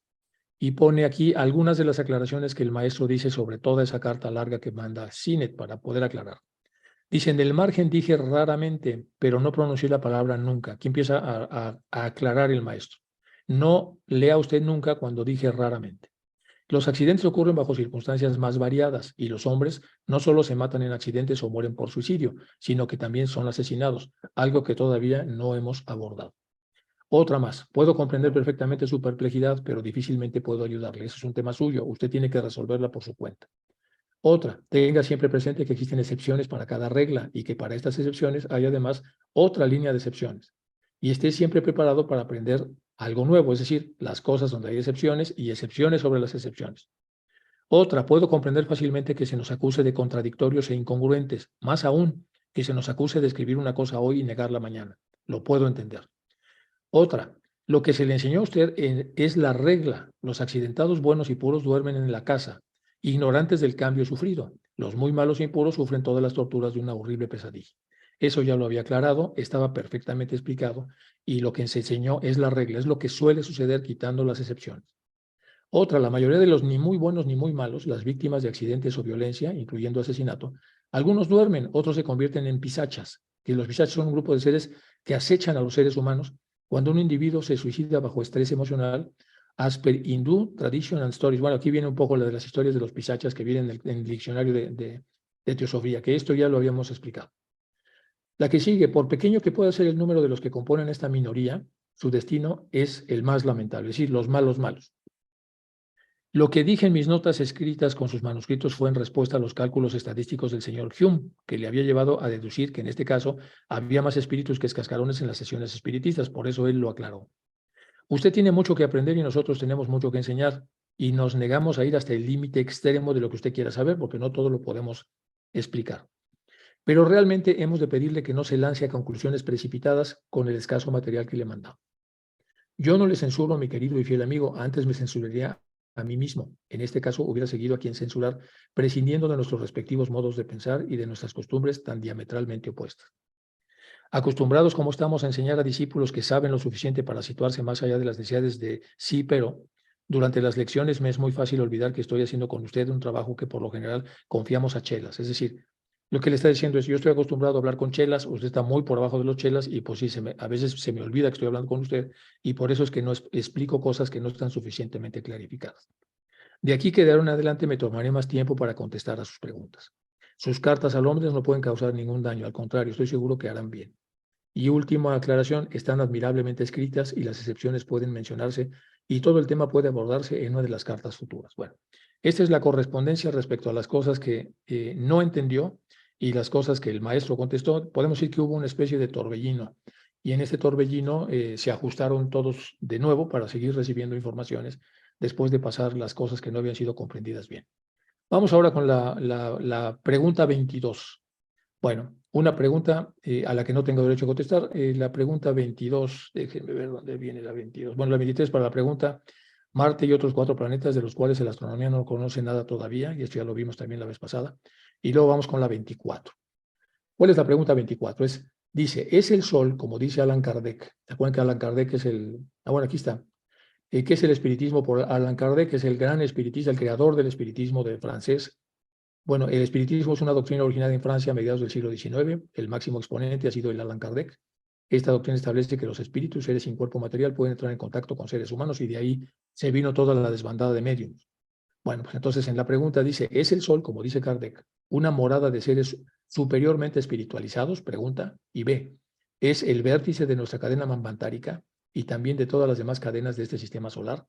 y pone aquí algunas de las aclaraciones que el maestro dice sobre toda esa carta larga que manda Sinet para poder aclarar. Dice, en el margen dije raramente, pero no pronuncié la palabra nunca. Aquí empieza a aclarar el maestro. No lea usted nunca cuando dije raramente. Los accidentes ocurren bajo circunstancias más variadas y los hombres no solo se matan en accidentes o mueren por suicidio, sino que también son asesinados, algo que todavía no hemos abordado. Otra más. Puedo comprender perfectamente su perplejidad, pero difícilmente puedo ayudarle. Ese es un tema suyo. Usted tiene que resolverla por su cuenta. Otra, tenga siempre presente que existen excepciones para cada regla y que para estas excepciones hay además otra línea de excepciones. Y esté siempre preparado para aprender algo nuevo, es decir, las cosas donde hay excepciones y excepciones sobre las excepciones. Otra, puedo comprender fácilmente que se nos acuse de contradictorios e incongruentes, más aún que se nos acuse de escribir una cosa hoy y negarla mañana. Lo puedo entender. Otra, lo que se le enseñó a usted es la regla. Los accidentados buenos y puros duermen en la casa, ignorantes del cambio sufrido. Los muy malos e impuros sufren todas las torturas de una horrible pesadilla. Eso ya lo había aclarado, estaba perfectamente explicado, y lo que se enseñó es la regla, es lo que suele suceder quitando las excepciones. Otra, la mayoría de los ni muy buenos ni muy malos, las víctimas de accidentes o violencia, incluyendo asesinato, algunos duermen, otros se convierten en pisachas, que los pisachas son un grupo de seres que acechan a los seres humanos. Cuando un individuo se suicida bajo estrés emocional, as per Hindu Tradition and Stories, bueno, aquí viene un poco la de las historias de los pisachas que vienen en el diccionario de teosofía, que esto ya lo habíamos explicado. La que sigue, por pequeño que pueda ser el número de los que componen esta minoría, su destino es el más lamentable, es decir, los malos malos. Lo que dije en mis notas escritas con sus manuscritos fue en respuesta a los cálculos estadísticos del señor Hume, que le había llevado a deducir que en este caso había más espíritus que cascarones en las sesiones espiritistas, por eso él lo aclaró. Usted tiene mucho que aprender y nosotros tenemos mucho que enseñar, y nos negamos a ir hasta el límite extremo de lo que usted quiera saber, porque no todo lo podemos explicar. Pero realmente hemos de pedirle que no se lance a conclusiones precipitadas con el escaso material que le mandamos. Yo no le censuro a mi querido y fiel amigo, antes me censuraría a mí mismo. En este caso, hubiera seguido a quien censurar, prescindiendo de nuestros respectivos modos de pensar y de nuestras costumbres tan diametralmente opuestas. Acostumbrados como estamos a enseñar a discípulos que saben lo suficiente para situarse más allá de las necesidades de sí, pero durante las lecciones me es muy fácil olvidar que estoy haciendo con usted un trabajo que por lo general confiamos a chelas. Es decir, lo que le está diciendo es, yo estoy acostumbrado a hablar con chelas, usted está muy por abajo de los chelas y pues sí, a veces se me olvida que estoy hablando con usted y por eso es que no explico cosas que no están suficientemente clarificadas. De aquí que de ahora en adelante me tomaré más tiempo para contestar a sus preguntas. Sus cartas a Londres no pueden causar ningún daño, al contrario, estoy seguro que harán bien. Y última aclaración, están admirablemente escritas y las excepciones pueden mencionarse y todo el tema puede abordarse en una de las cartas futuras. Bueno, esta es la correspondencia respecto a las cosas que no entendió y las cosas que el maestro contestó. Podemos decir que hubo una especie de torbellino y en este torbellino se ajustaron todos de nuevo para seguir recibiendo informaciones después de pasar las cosas que no habían sido comprendidas bien. Vamos ahora con la pregunta 22. Bueno, una pregunta a la que no tengo derecho a contestar. La pregunta 22, déjenme ver dónde viene la 22. Bueno, la 23 para la pregunta, Marte y otros 4 planetas de los cuales la astronomía no conoce nada todavía, y esto ya lo vimos también la vez pasada. Y luego vamos con la 24. ¿Cuál es la pregunta 24? Dice, ¿es el Sol, como dice Allan Kardec? ¿Se acuerdan que Allan Kardec es el... Ah, bueno, aquí está. ¿Qué es el espiritismo por Allan Kardec? Es el gran espiritista, el creador del espiritismo de francés. Bueno, el espiritismo es una doctrina originada en Francia a mediados del siglo XIX. El máximo exponente ha sido el Allan Kardec. Esta doctrina establece que los espíritus, seres sin cuerpo material, pueden entrar en contacto con seres humanos y de ahí se vino toda la desbandada de médiums. Bueno, pues entonces en la pregunta dice, ¿es el Sol, como dice Kardec, una morada de seres superiormente espiritualizados? Pregunta. Y B, ¿es el vértice de nuestra cadena manvantárica y también de todas las demás cadenas de este sistema solar?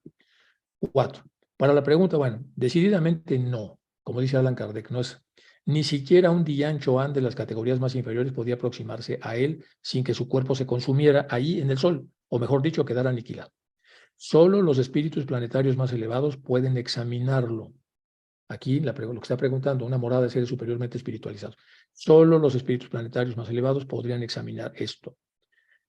4. Para la pregunta, bueno, decididamente no. Como dice Allan Kardec, no es ni siquiera un Dian Choan de las categorías más inferiores podía aproximarse a él sin que su cuerpo se consumiera ahí en el Sol, o mejor dicho, quedara aniquilado. Solo los espíritus planetarios más elevados pueden examinarlo. Aquí lo que está preguntando, una morada de seres superiormente espiritualizados. Solo los espíritus planetarios más elevados podrían examinar esto.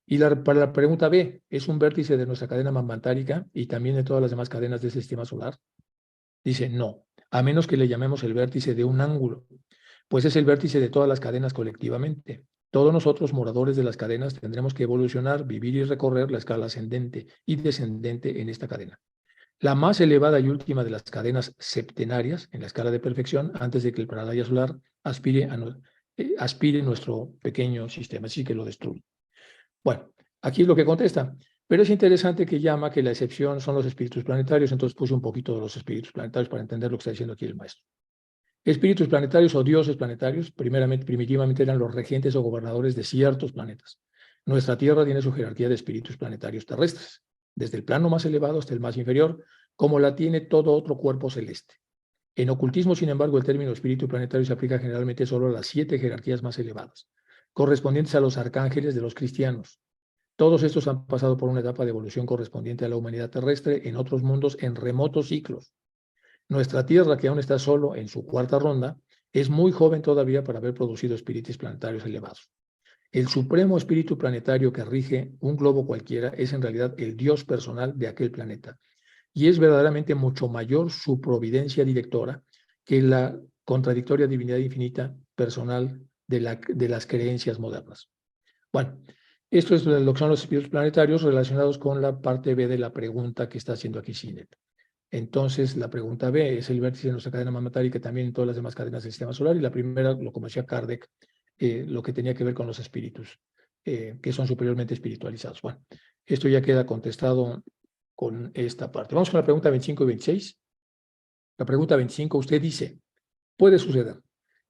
Y para la pregunta B, ¿es un vértice de nuestra cadena manvantárica y también de todas las demás cadenas de este sistema solar? Dice no, a menos que le llamemos el vértice de un ángulo, pues es el vértice de todas las cadenas colectivamente. Todos nosotros, moradores de las cadenas, tendremos que evolucionar, vivir y recorrer la escala ascendente y descendente en esta cadena. La más elevada y última de las cadenas septenarias en la escala de perfección, antes de que el paralaya solar aspire nuestro pequeño sistema, así que lo destruye. Bueno, aquí es lo que contesta, pero es interesante que llama que la excepción son los espíritus planetarios, entonces puse un poquito de los espíritus planetarios para entender lo que está diciendo aquí el maestro. Espíritus planetarios o dioses planetarios, primitivamente eran los regentes o gobernadores de ciertos planetas. Nuestra Tierra tiene su jerarquía de espíritus planetarios terrestres, desde el plano más elevado hasta el más inferior, como la tiene todo otro cuerpo celeste. En ocultismo, sin embargo, el término espíritu planetario se aplica generalmente solo a las 7 jerarquías más elevadas, correspondientes a los arcángeles de los cristianos. Todos estos han pasado por una etapa de evolución correspondiente a la humanidad terrestre en otros mundos en remotos ciclos. Nuestra Tierra, que aún está solo en su 4ª ronda, es muy joven todavía para haber producido espíritus planetarios elevados. El supremo espíritu planetario que rige un globo cualquiera es en realidad el Dios personal de aquel planeta. Y es verdaderamente mucho mayor su providencia directora que la contradictoria divinidad infinita personal de las creencias modernas. Bueno, esto es lo que son los espíritus planetarios relacionados con la parte B de la pregunta que está haciendo aquí Sinet. Entonces, la pregunta B es el vértice de nuestra cadena manvantárica y también en todas las demás cadenas del sistema solar. Y la primera, como decía Kardec, lo que tenía que ver con los espíritus, que son superiormente espiritualizados. Bueno, esto ya queda contestado con esta parte. Vamos con la pregunta 25 y 26. La pregunta 25, usted dice, puede suceder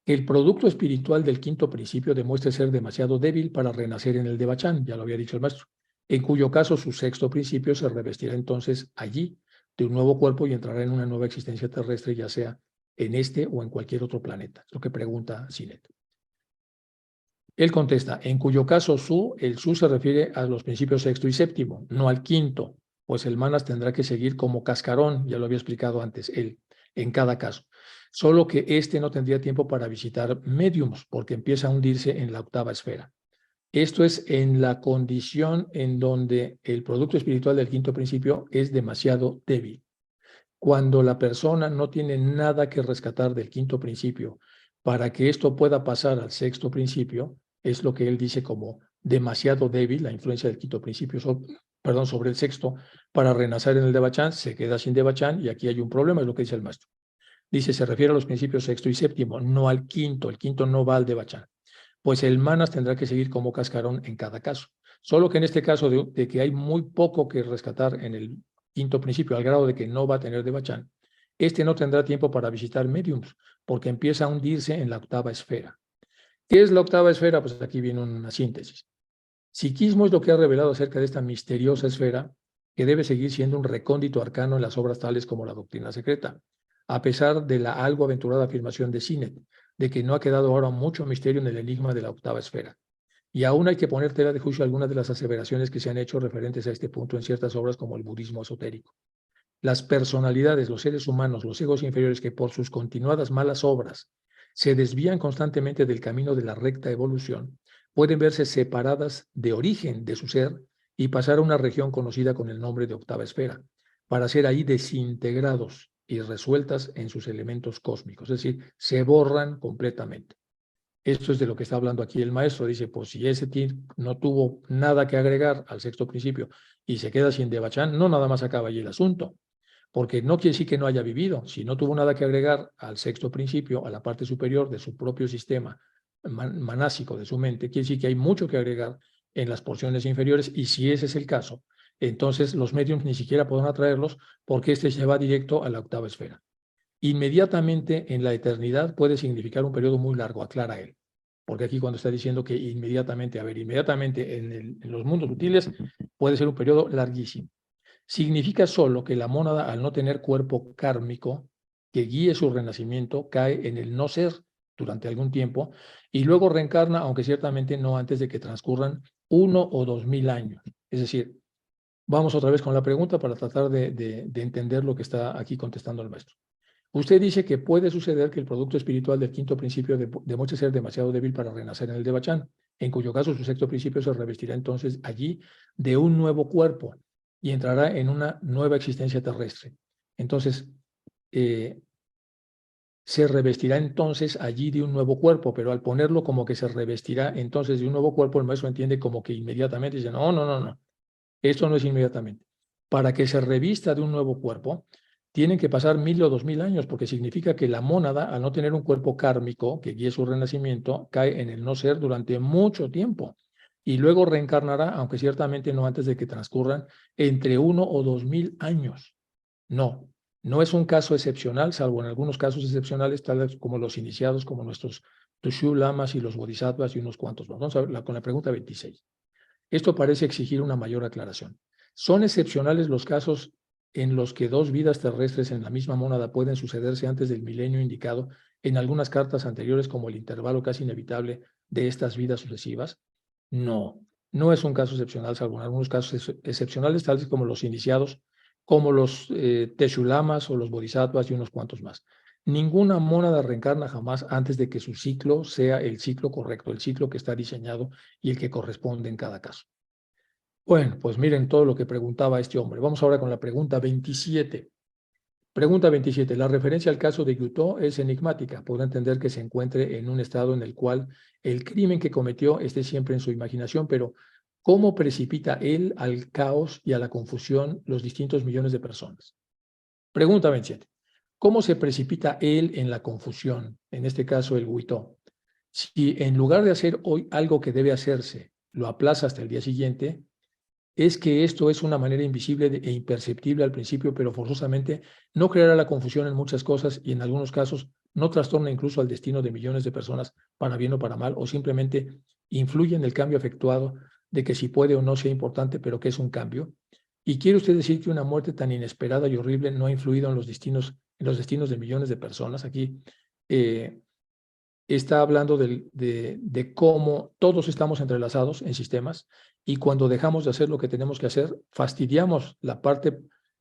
que el producto espiritual del 5º principio demuestre ser demasiado débil para renacer en el Devachan, ya lo había dicho el maestro, en cuyo caso su 6º principio se revestirá entonces allí de un nuevo cuerpo y entrará en una nueva existencia terrestre, ya sea en este o en cualquier otro planeta. Es lo que pregunta Sinet. Él contesta, en cuyo caso el su se refiere a los principios 6º y 7º, no al 5º, pues el manas tendrá que seguir como cascarón, ya lo había explicado antes, él, en cada caso. Solo que este no tendría tiempo para visitar mediums, porque empieza a hundirse en la 8ª esfera. Esto es en la condición en donde el producto espiritual del 5º principio es demasiado débil. Cuando la persona no tiene nada que rescatar del 5º principio para que esto pueda pasar al 6º principio, es lo que él dice como demasiado débil, la influencia del 5º principio sobre el 6º, para renacer en el Devachan, se queda sin Devachan y aquí hay un problema, es lo que dice el maestro. Dice, se refiere a los principios 6º y 7º, no al 5º, el 5º no va al Devachan, pues el manas tendrá que seguir como cascarón en cada caso. Solo que en este caso de que hay muy poco que rescatar en el 5º principio, al grado de que no va a tener Devachan, este no tendrá tiempo para visitar mediums, porque empieza a hundirse en la 8ª esfera. ¿Qué es la 8ª esfera? Pues aquí viene una síntesis. Psiquismo es lo que ha revelado acerca de esta misteriosa esfera que debe seguir siendo un recóndito arcano en las obras tales como la doctrina secreta, a pesar de la algo aventurada afirmación de Sinet, de que no ha quedado ahora mucho misterio en el enigma de la 8ª esfera. Y aún hay que poner tela de juicio algunas de las aseveraciones que se han hecho referentes a este punto en ciertas obras como el budismo esotérico. Las personalidades, los seres humanos, los egos inferiores que por sus continuadas malas obras se desvían constantemente del camino de la recta evolución, pueden verse separadas de origen de su ser y pasar a una región conocida con el nombre de octava esfera, para ser ahí desintegrados y resueltas en sus elementos cósmicos, es decir, se borran completamente. Esto es de lo que está hablando aquí el maestro. Dice, pues si ese no tuvo nada que agregar al sexto principio y se queda sin Devachan, no nada más acaba allí el asunto, porque no quiere decir que no haya vivido. Si no tuvo nada que agregar al sexto principio, a la parte superior de su propio sistema manásico de su mente, quiere decir que hay mucho que agregar en las porciones inferiores, y si ese es el caso, entonces los mediums ni siquiera podrán atraerlos, porque este se va directo a la octava esfera. Inmediatamente en la eternidad puede significar un periodo muy largo, aclara él. Porque aquí cuando está diciendo que inmediatamente, a ver, inmediatamente en los mundos sutiles puede ser un periodo larguísimo. Significa solo que la mónada, al no tener cuerpo kármico que guíe su renacimiento, cae en el no ser durante algún tiempo y luego reencarna, aunque ciertamente no antes de que transcurran 1 o 2000 años. Es decir, vamos otra vez con la pregunta para tratar de entender lo que está aquí contestando el maestro. Usted dice que puede suceder que el producto espiritual del quinto principio demuestre ser demasiado débil para renacer en el Devachan, en cuyo caso su sexto principio se revestirá entonces allí de un nuevo cuerpo y entrará en una nueva existencia terrestre. Entonces, se revestirá entonces allí de un nuevo cuerpo, pero al ponerlo como que se revestirá entonces de un nuevo cuerpo, el maestro entiende como que inmediatamente dice, no, esto no es inmediatamente. Para que se revista de un nuevo cuerpo, tienen que pasar 1000 o 2000 años, porque significa que la mónada, al no tener un cuerpo kármico que guíe su renacimiento, cae en el no ser durante mucho tiempo y luego reencarnará, aunque ciertamente no antes de que transcurran entre 1 o 2000 años. No es un caso excepcional, salvo en algunos casos excepcionales, tales como los iniciados, como nuestros Tushu Lamas y los Bodhisattvas y unos cuantos más. Vamos a ver con la pregunta 26. Esto parece exigir una mayor aclaración. ¿Son excepcionales los casos en los que dos vidas terrestres en la misma mónada pueden sucederse antes del milenio indicado en algunas cartas anteriores como el intervalo casi inevitable de estas vidas sucesivas? No es un caso excepcional, salvo en algunos casos excepcionales, tales como los iniciados, como los Teshulamas o los Bodhisattvas y unos cuantos más. Ninguna mónada reencarna jamás antes de que su ciclo sea el ciclo correcto, el ciclo que está diseñado y el que corresponde en cada caso. Bueno, pues miren todo lo que preguntaba este hombre. Vamos ahora con la pregunta 27. Pregunta 27. La referencia al caso de Yutó es enigmática. Puedo entender que se encuentre en un estado en el cual el crimen que cometió esté siempre en su imaginación, pero ¿cómo precipita él al caos y a la confusión los distintos millones de personas? Pregunta 27. ¿Cómo se precipita él en la confusión? En este caso, el Huitó. Si en lugar de hacer hoy algo que debe hacerse, lo aplaza hasta el día siguiente, es que esto es una manera invisible e imperceptible al principio, pero forzosamente no creará la confusión en muchas cosas y en algunos casos no trastorna incluso al destino de millones de personas para bien o para mal, o simplemente influye en el cambio efectuado de que si puede o no sea importante, pero que es un cambio. ¿Y quiere usted decir que una muerte tan inesperada y horrible no ha influido en los destinos de millones de personas? Aquí está hablando de cómo todos estamos entrelazados en sistemas y cuando dejamos de hacer lo que tenemos que hacer, fastidiamos la parte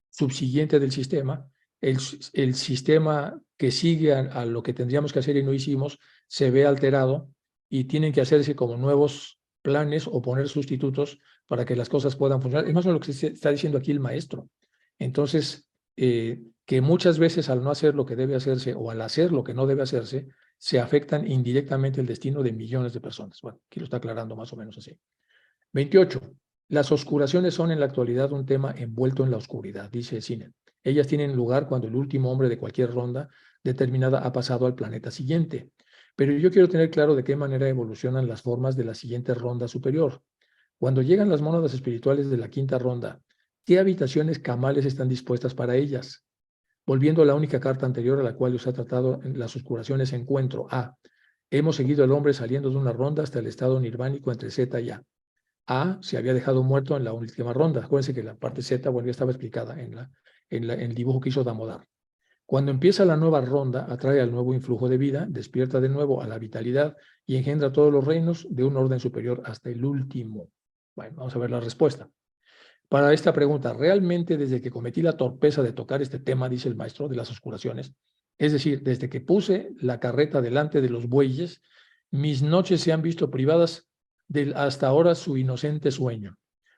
subsiguiente del sistema, el sistema que sigue a lo que tendríamos que hacer y no hicimos se ve alterado y tienen que hacerse como nuevos planes o poner sustitutos para que las cosas puedan funcionar. Es más o menos lo que está diciendo aquí el maestro. Entonces, que muchas veces al no hacer lo que debe hacerse o al hacer lo que no debe hacerse, se afectan indirectamente el destino de millones de personas. Bueno, aquí lo está aclarando más o menos así. 28. Las oscuraciones son en la actualidad un tema envuelto en la oscuridad, dice Sinen. Ellas tienen lugar cuando el último hombre de cualquier ronda determinada ha pasado al planeta siguiente. Pero yo quiero tener claro de qué manera evolucionan las formas de la siguiente ronda superior. Cuando llegan las mónadas espirituales de la quinta ronda, ¿qué habitaciones camales están dispuestas para ellas? Volviendo a la única carta anterior a la cual se ha tratado en las oscuraciones, encuentro A. Hemos seguido al hombre saliendo de una ronda hasta el estado nirvánico entre Z y A. A se había dejado muerto en la última ronda. Acuérdense que la parte Z, bueno, ya estaba explicada en el dibujo que hizo Damodar. Cuando empieza la nueva ronda, atrae al nuevo influjo de vida, despierta de nuevo a la vitalidad y engendra todos los reinos de un orden superior hasta el último. Bueno, vamos a ver la respuesta. Para esta pregunta, realmente desde que cometí la torpeza de tocar este tema, dice el maestro, de las oscuraciones, Es decir, desde que puse la carreta delante de los bueyes, mis noches se han visto privadas del hasta ahora su inocente sueño.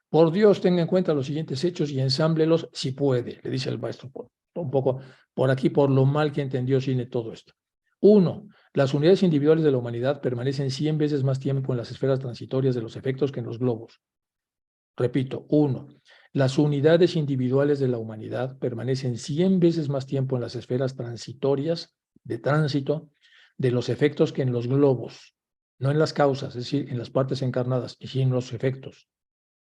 Por Dios, tenga en cuenta los siguientes hechos y ensámblelos si puede, le dice el maestro, un poco por aquí, por lo mal que entendió Cine todo esto. 1. Las unidades individuales de la humanidad permanecen 100 veces más tiempo en las esferas transitorias de los efectos que en los globos. Repito, 1. Las unidades individuales de la humanidad permanecen 100 veces más tiempo en las esferas transitorias de tránsito de los efectos que en los globos, no en las causas, es decir, en las partes encarnadas, y sí en los efectos.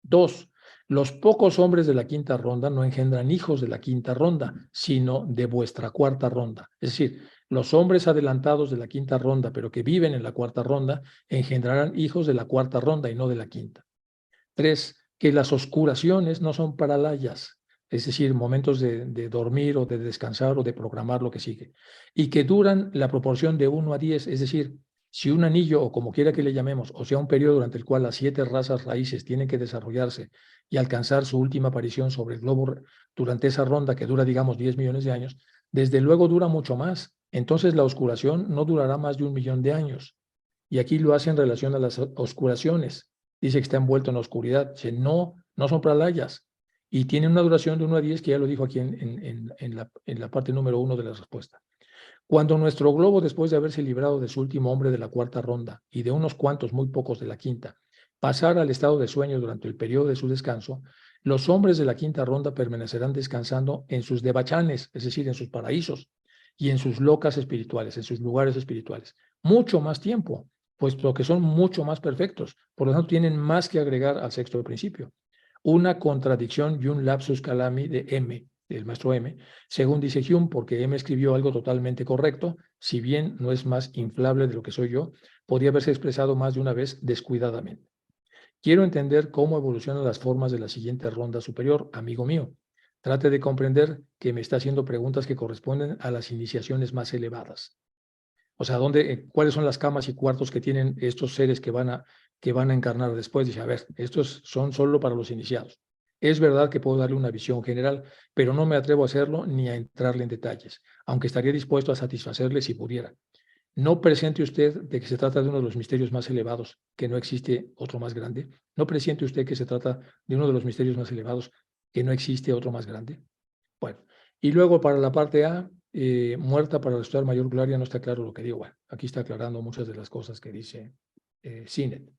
2. Los pocos hombres de la quinta ronda no engendran hijos de la quinta ronda, sino de vuestra cuarta ronda. Es decir, los hombres adelantados de la quinta ronda, pero que viven en la cuarta ronda, engendrarán hijos de la cuarta ronda y no de la quinta. 3. Que las oscuraciones no son paralayas, es decir, momentos de dormir o de descansar o de programar lo que sigue, y que duran la proporción de 1 a 10, es decir, si un anillo, o como quiera que le llamemos, o sea, un periodo durante el cual las 7 razas raíces tienen que desarrollarse y alcanzar su última aparición sobre el globo durante esa ronda que dura, digamos, 10 millones de años, desde luego dura mucho más. Entonces la oscuración no durará más de 1 millón de años. Y aquí lo hace en relación a las oscuraciones. Dice que está envuelto en la oscuridad. Dice, no, no son pralayas. Y tiene una duración de 1 a 10, que ya lo dijo aquí en la parte número 1 de la respuesta. Cuando nuestro globo, después de haberse librado de su último hombre de la cuarta ronda y de unos cuantos muy pocos de la quinta, pasara al estado de sueño durante el periodo de su descanso, los hombres de la quinta ronda permanecerán descansando en sus debachanes, es decir, en sus paraísos, y en sus locas espirituales, en sus lugares espirituales. Mucho más tiempo, puesto que son mucho más perfectos. Por lo tanto, tienen más que agregar al sexto principio. Una contradicción y un lapsus calami de M, del maestro M, según dice Hume, porque M escribió algo totalmente correcto, si bien no es más inflable de lo que soy yo, podría haberse expresado más de una vez descuidadamente. Quiero entender cómo evolucionan las formas de la siguiente ronda superior, amigo mío. Trate de comprender que me está haciendo preguntas que corresponden a las iniciaciones más elevadas. O sea, ¿cuáles son las camas y cuartos que tienen estos seres que van a encarnar después? Dice, a ver, estos son solo para los iniciados. Es verdad que puedo darle una visión general, pero no me atrevo a hacerlo ni a entrarle en detalles, aunque estaría dispuesto a satisfacerle si pudiera. No presiente usted de que se trata de uno de los misterios más elevados, que no existe otro más grande. No presiente usted que se trata de uno de los misterios más elevados, que no existe otro más grande. Bueno, y luego para la parte A, muerta para resucitar mayor gloria, no está claro lo que digo. Bueno, aquí está aclarando muchas de las cosas que dice Sinet.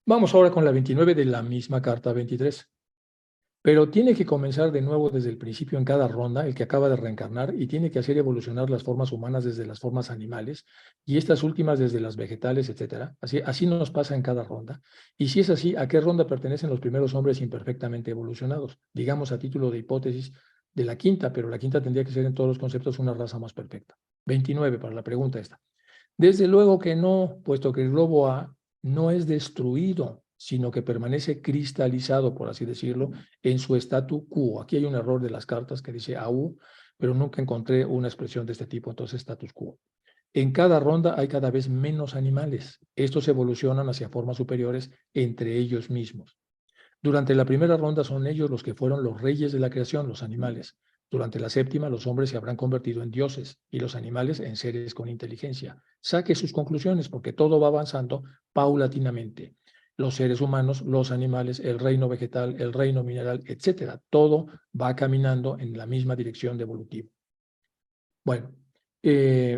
Vamos ahora con la 29 de la misma carta 23. Pero tiene que comenzar de nuevo desde el principio en cada ronda, el que acaba de reencarnar, y tiene que hacer evolucionar las formas humanas desde las formas animales, y estas últimas desde las vegetales, etc. Así nos pasa en cada ronda. Y si es así, ¿a qué ronda pertenecen los primeros hombres imperfectamente evolucionados? Digamos a título de hipótesis de la quinta, pero la quinta tendría que ser en todos los conceptos una raza más perfecta. 29 para la pregunta esta. Desde luego que no, puesto que el globo A no es destruido, sino que permanece cristalizado, por así decirlo, en su statu quo. Aquí hay un error de las cartas que dice AU, pero nunca encontré una expresión de este tipo, entonces status quo. En cada ronda hay cada vez menos animales. Estos evolucionan hacia formas superiores entre ellos mismos. Durante la primera ronda son ellos los que fueron los reyes de la creación, los animales. Durante la séptima, los hombres se habrán convertido en dioses y los animales en seres con inteligencia. Saque sus conclusiones porque todo va avanzando paulatinamente. Los seres humanos, los animales, el reino vegetal, el reino mineral, etcétera. Todo va caminando en la misma dirección de evolutivo. Bueno,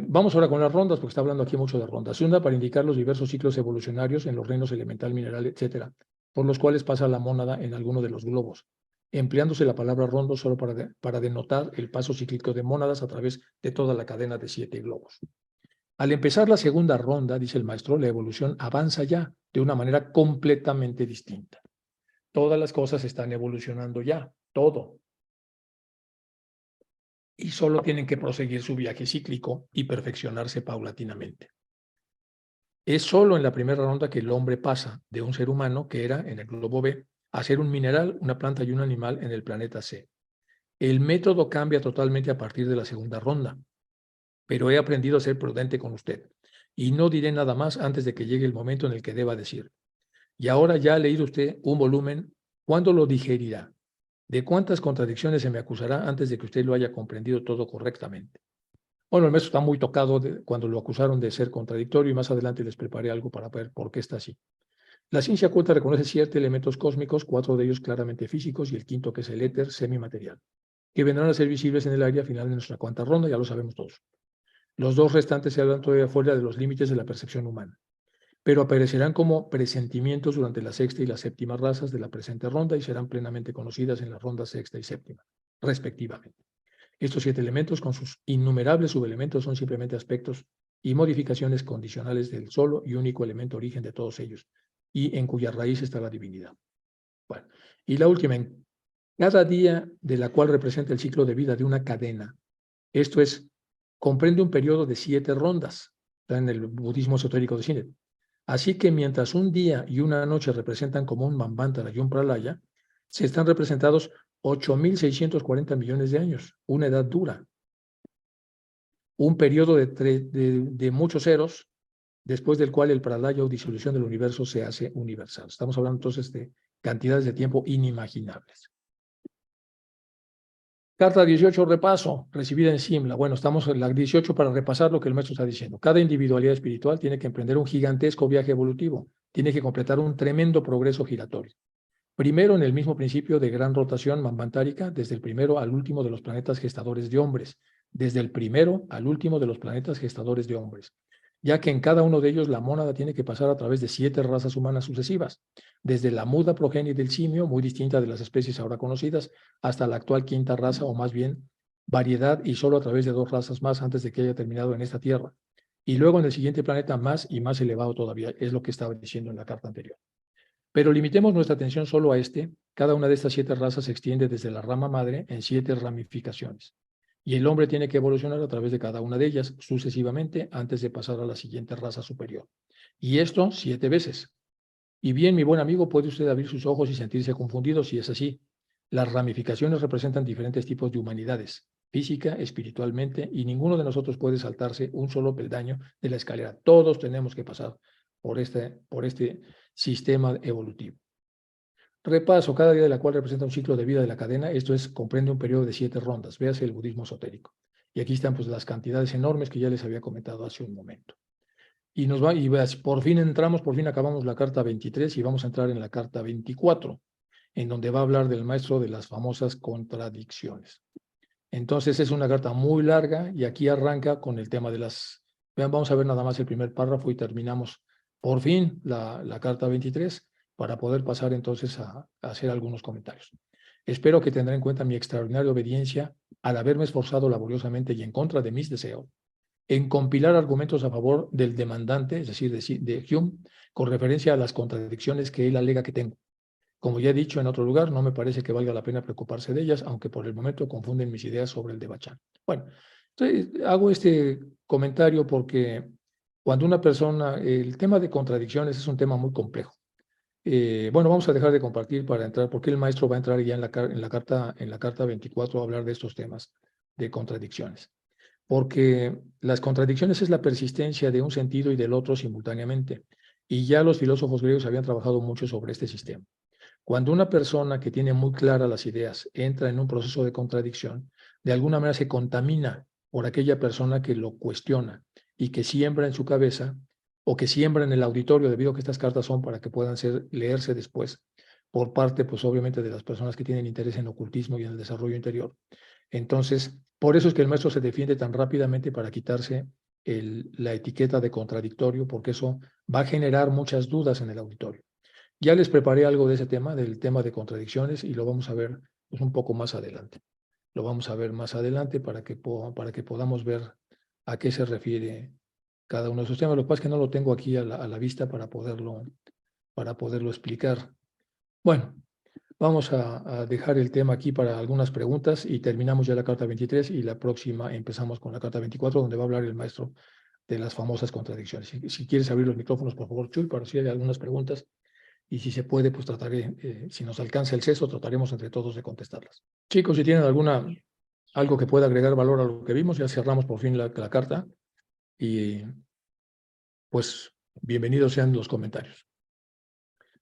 vamos ahora con las rondas, porque está hablando aquí mucho de rondas. Una para indicar los diversos ciclos evolucionarios en los reinos elemental, mineral, etcétera, por los cuales pasa la mónada en alguno de los globos, empleándose la palabra rondo solo para denotar el paso cíclico de mónadas a través de toda la cadena de 7 globos. Al empezar la segunda ronda, dice el maestro, la evolución avanza ya de una manera completamente distinta. Todas las cosas están evolucionando ya, todo. Y solo tienen que proseguir su viaje cíclico y perfeccionarse paulatinamente. Es solo en la primera ronda que el hombre pasa de un ser humano, que era en el globo B, a ser un mineral, una planta y un animal en el planeta C. El método cambia totalmente a partir de la segunda ronda, pero he aprendido a ser prudente con usted y no diré nada más antes de que llegue el momento en el que deba decir. Y ahora ya ha leído usted un volumen, ¿cuándo lo digerirá? ¿De cuántas contradicciones se me acusará antes de que usted lo haya comprendido todo correctamente? Bueno, el maestro está muy tocado cuando lo acusaron de ser contradictorio y más adelante les preparé algo para ver por qué está así. La ciencia oculta reconoce 7 elementos cósmicos, 4 de ellos claramente físicos y el quinto que es el éter semimaterial, que vendrán a ser visibles en el área final de nuestra cuarta ronda, ya lo sabemos todos. Los 2 restantes se hablan todavía fuera de los límites de la percepción humana, pero aparecerán como presentimientos durante la sexta y la séptima razas de la presente ronda y serán plenamente conocidas en la ronda sexta y séptima, respectivamente. Estos 7 elementos, con sus innumerables subelementos, son simplemente aspectos y modificaciones condicionales del solo y único elemento origen de todos ellos, y en cuya raíz está la divinidad. Bueno, y la última, en cada día de la cual representa el ciclo de vida de una cadena. Esto es, comprende un periodo de 7 rondas, está en el budismo esotérico de Sinet. Así que mientras un día y una noche representan como un Manvantara y un Pralaya, se están representados 8.640 millones de años, una edad dura, un periodo de muchos ceros, después del cual el pralaya o disolución del universo se hace universal. Estamos hablando entonces de cantidades de tiempo inimaginables. Carta 18, repaso, recibida en Simla. Bueno, estamos en la 18 para repasar lo que el maestro está diciendo. Cada individualidad espiritual tiene que emprender un gigantesco viaje evolutivo, tiene que completar un tremendo progreso giratorio. Primero, en el mismo principio de gran rotación manvantárica, desde el primero al último de los planetas gestadores de hombres, desde el primero al último de los planetas gestadores de hombres, ya que en cada uno de ellos la mónada tiene que pasar a través de 7 razas humanas sucesivas, desde la muda progenie del simio, muy distinta de las especies ahora conocidas, hasta la actual quinta raza, o más bien variedad, y solo a través de 2 razas más antes de que haya terminado en esta Tierra. Y luego en el siguiente planeta más y más elevado todavía, es lo que estaba diciendo en la carta anterior. Pero limitemos nuestra atención solo a este. Cada una de estas 7 razas se extiende desde la rama madre en 7 ramificaciones. Y el hombre tiene que evolucionar a través de cada una de ellas sucesivamente antes de pasar a la siguiente raza superior. Y esto 7 veces. Y bien, mi buen amigo, puede usted abrir sus ojos y sentirse confundido si es así. Las ramificaciones representan diferentes tipos de humanidades, física, espiritualmente, y ninguno de nosotros puede saltarse un solo peldaño de la escalera. Todos tenemos que pasar por este sistema evolutivo. Repaso, cada día de la cual representa un ciclo de vida de la cadena, esto es, comprende un periodo de 7 rondas, véase el budismo esotérico. Y aquí están pues las cantidades enormes que ya les había comentado hace un momento. Y por fin entramos, por fin acabamos la carta 23 y vamos a entrar en la carta 24, en donde va a hablar del maestro de las famosas contradicciones. Entonces es una carta muy larga y aquí arranca con el tema de las... Vean, vamos a ver nada más el primer párrafo y terminamos por fin la carta 23 para poder pasar entonces a hacer algunos comentarios. Espero que tendrá en cuenta mi extraordinaria obediencia al haberme esforzado laboriosamente y en contra de mis deseos en compilar argumentos a favor del demandante, es decir, de Hume, con referencia a las contradicciones que él alega que tengo. Como ya he dicho en otro lugar, no me parece que valga la pena preocuparse de ellas, aunque por el momento confunden mis ideas sobre el de Bachan. Bueno, entonces, hago este comentario porque cuando una persona, el tema de contradicciones es un tema muy complejo. Bueno, vamos a dejar de compartir para entrar, porque el maestro va a entrar ya en la carta 24 a hablar de estos temas de contradicciones. Porque las contradicciones es la persistencia de un sentido y del otro simultáneamente. Y ya los filósofos griegos habían trabajado mucho sobre este sistema. Cuando una persona que tiene muy claras las ideas entra en un proceso de contradicción, de alguna manera se contamina por aquella persona que lo cuestiona y que siembra en su cabeza o que siembra en el auditorio, debido a que estas cartas son para que puedan leerse después por parte, pues obviamente, de las personas que tienen interés en ocultismo y en el desarrollo interior. Entonces, por eso es que el maestro se defiende tan rápidamente para quitarse la etiqueta de contradictorio, porque eso va a generar muchas dudas en el auditorio. Ya les preparé algo de ese tema, del tema de contradicciones, y lo vamos a ver pues, un poco más adelante. Lo vamos a ver más adelante para que podamos ver a qué se refiere cada uno de esos temas. Lo que pasa es que no lo tengo aquí a la vista para poderlo explicar. Bueno, vamos a dejar el tema aquí para algunas preguntas y terminamos ya la carta 23 y la próxima empezamos con la carta 24, donde va a hablar el maestro de las famosas contradicciones. Si quieres abrir los micrófonos, por favor, Chuy, para si hay algunas preguntas. Y si se puede, pues trataré, si nos alcanza el seso, trataremos entre todos de contestarlas. Chicos, si tienen algo que pueda agregar valor a lo que vimos, ya cerramos por fin la carta y pues bienvenidos sean los comentarios.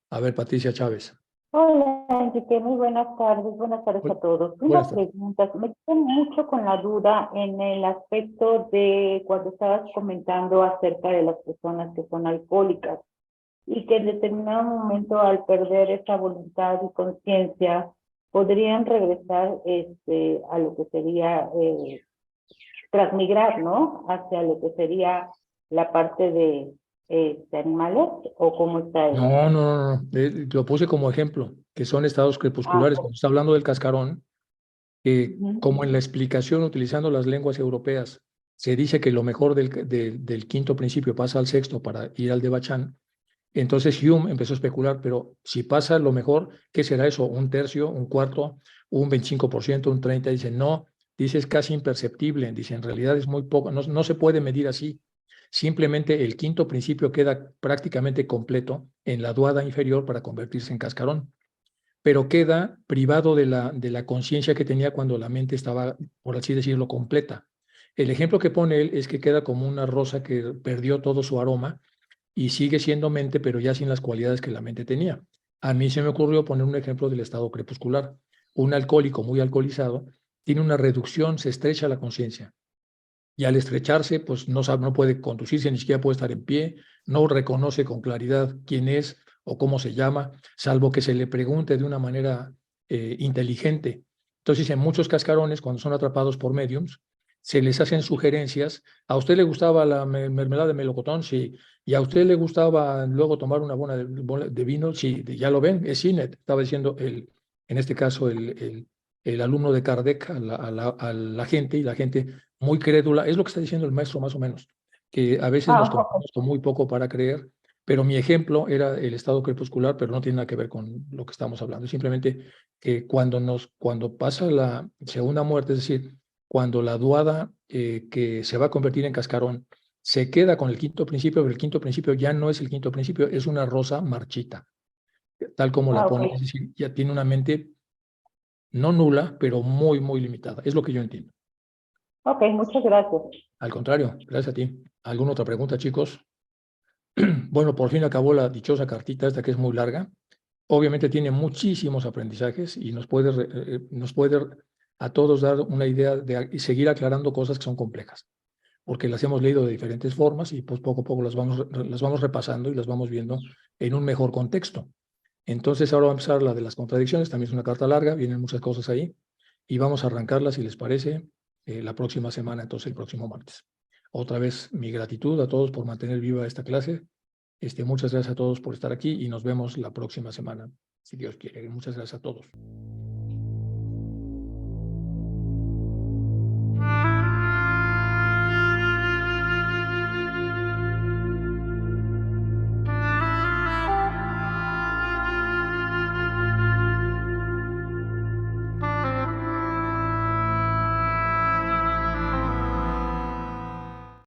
A ver, Patricia Chávez. Hola, Enrique, muy buenas tardes a todos. Buenas Una tardes. pregunta, me quedé mucho con la duda en el aspecto de cuando estabas comentando acerca de las personas que son alcohólicas y que en determinado momento al perder esa voluntad y conciencia podrían regresar a lo que sería transmigrar, ¿no? Hacia lo que sería la parte de animales o cómo está eso. Lo puse como ejemplo, que son estados Ah, crepusculares. Cuando está hablando del cascarón, como en ujú. la explicación utilizando las lenguas europeas, se dice que lo mejor del quinto principio pasa al sexto para ir al de Bachan. Entonces Hume empezó a especular, pero si pasa lo mejor, ¿qué será eso? ¿Un tercio, un cuarto, un 25%, un 30%? Dice, no, dice es casi imperceptible, dice, en realidad es muy poco, no se puede medir así. Simplemente el quinto principio queda prácticamente completo en la duada inferior para convertirse en cascarón, pero queda privado de la conciencia que tenía cuando la mente estaba, por así decirlo, completa. El ejemplo que pone él es que queda como una rosa que perdió todo su aroma y sigue siendo mente, pero ya sin las cualidades que la mente tenía. A mí se me ocurrió poner un ejemplo del estado crepuscular. Un alcohólico muy alcoholizado tiene una reducción, se estrecha la conciencia. Y al estrecharse, pues no sabe, no puede conducirse, ni siquiera puede estar en pie, no reconoce con claridad quién es o cómo se llama, salvo que se le pregunte de una manera inteligente. Entonces, en muchos cascarones, cuando son atrapados por mediums, se les hacen sugerencias. ¿A usted le gustaba la mermelada de melocotón? Sí. ¿Y a usted le gustaba luego tomar una bola de vino? Sí. Ya lo ven, es Sinet, estaba diciendo en este caso el alumno de Kardec a la gente, y la gente muy crédula. Es lo que está diciendo el maestro más o menos, que a veces nos Ah, conformamos con muy poco para creer, pero mi ejemplo era el estado crepuscular, pero no tiene nada que ver con lo que estamos hablando. Es simplemente que cuando pasa la segunda muerte, es decir, cuando la duada que se va a convertir en cascarón se queda con el quinto principio, pero el quinto principio ya no es el quinto principio, es una rosa marchita, tal como la pone, es ok. decir, ya tiene una mente no nula, pero muy, muy limitada. Es lo que yo entiendo. Ok, muchas gracias. Al contrario, gracias a ti. ¿Alguna otra pregunta, chicos? Bueno, por fin acabó la dichosa cartita esta que es muy larga. Obviamente tiene muchísimos aprendizajes y nos puede a todos dar una idea de seguir aclarando cosas que son complejas, porque las hemos leído de diferentes formas y pues poco a poco las vamos repasando y las vamos viendo en un mejor contexto. Entonces ahora va a empezar la de las contradicciones, también es una carta larga, vienen muchas cosas ahí y vamos a arrancarla, si les parece, la próxima semana, entonces el próximo martes. Otra vez mi gratitud a todos por mantener viva esta clase. Muchas gracias a todos por estar aquí y nos vemos la próxima semana, si Dios quiere. Muchas gracias a todos.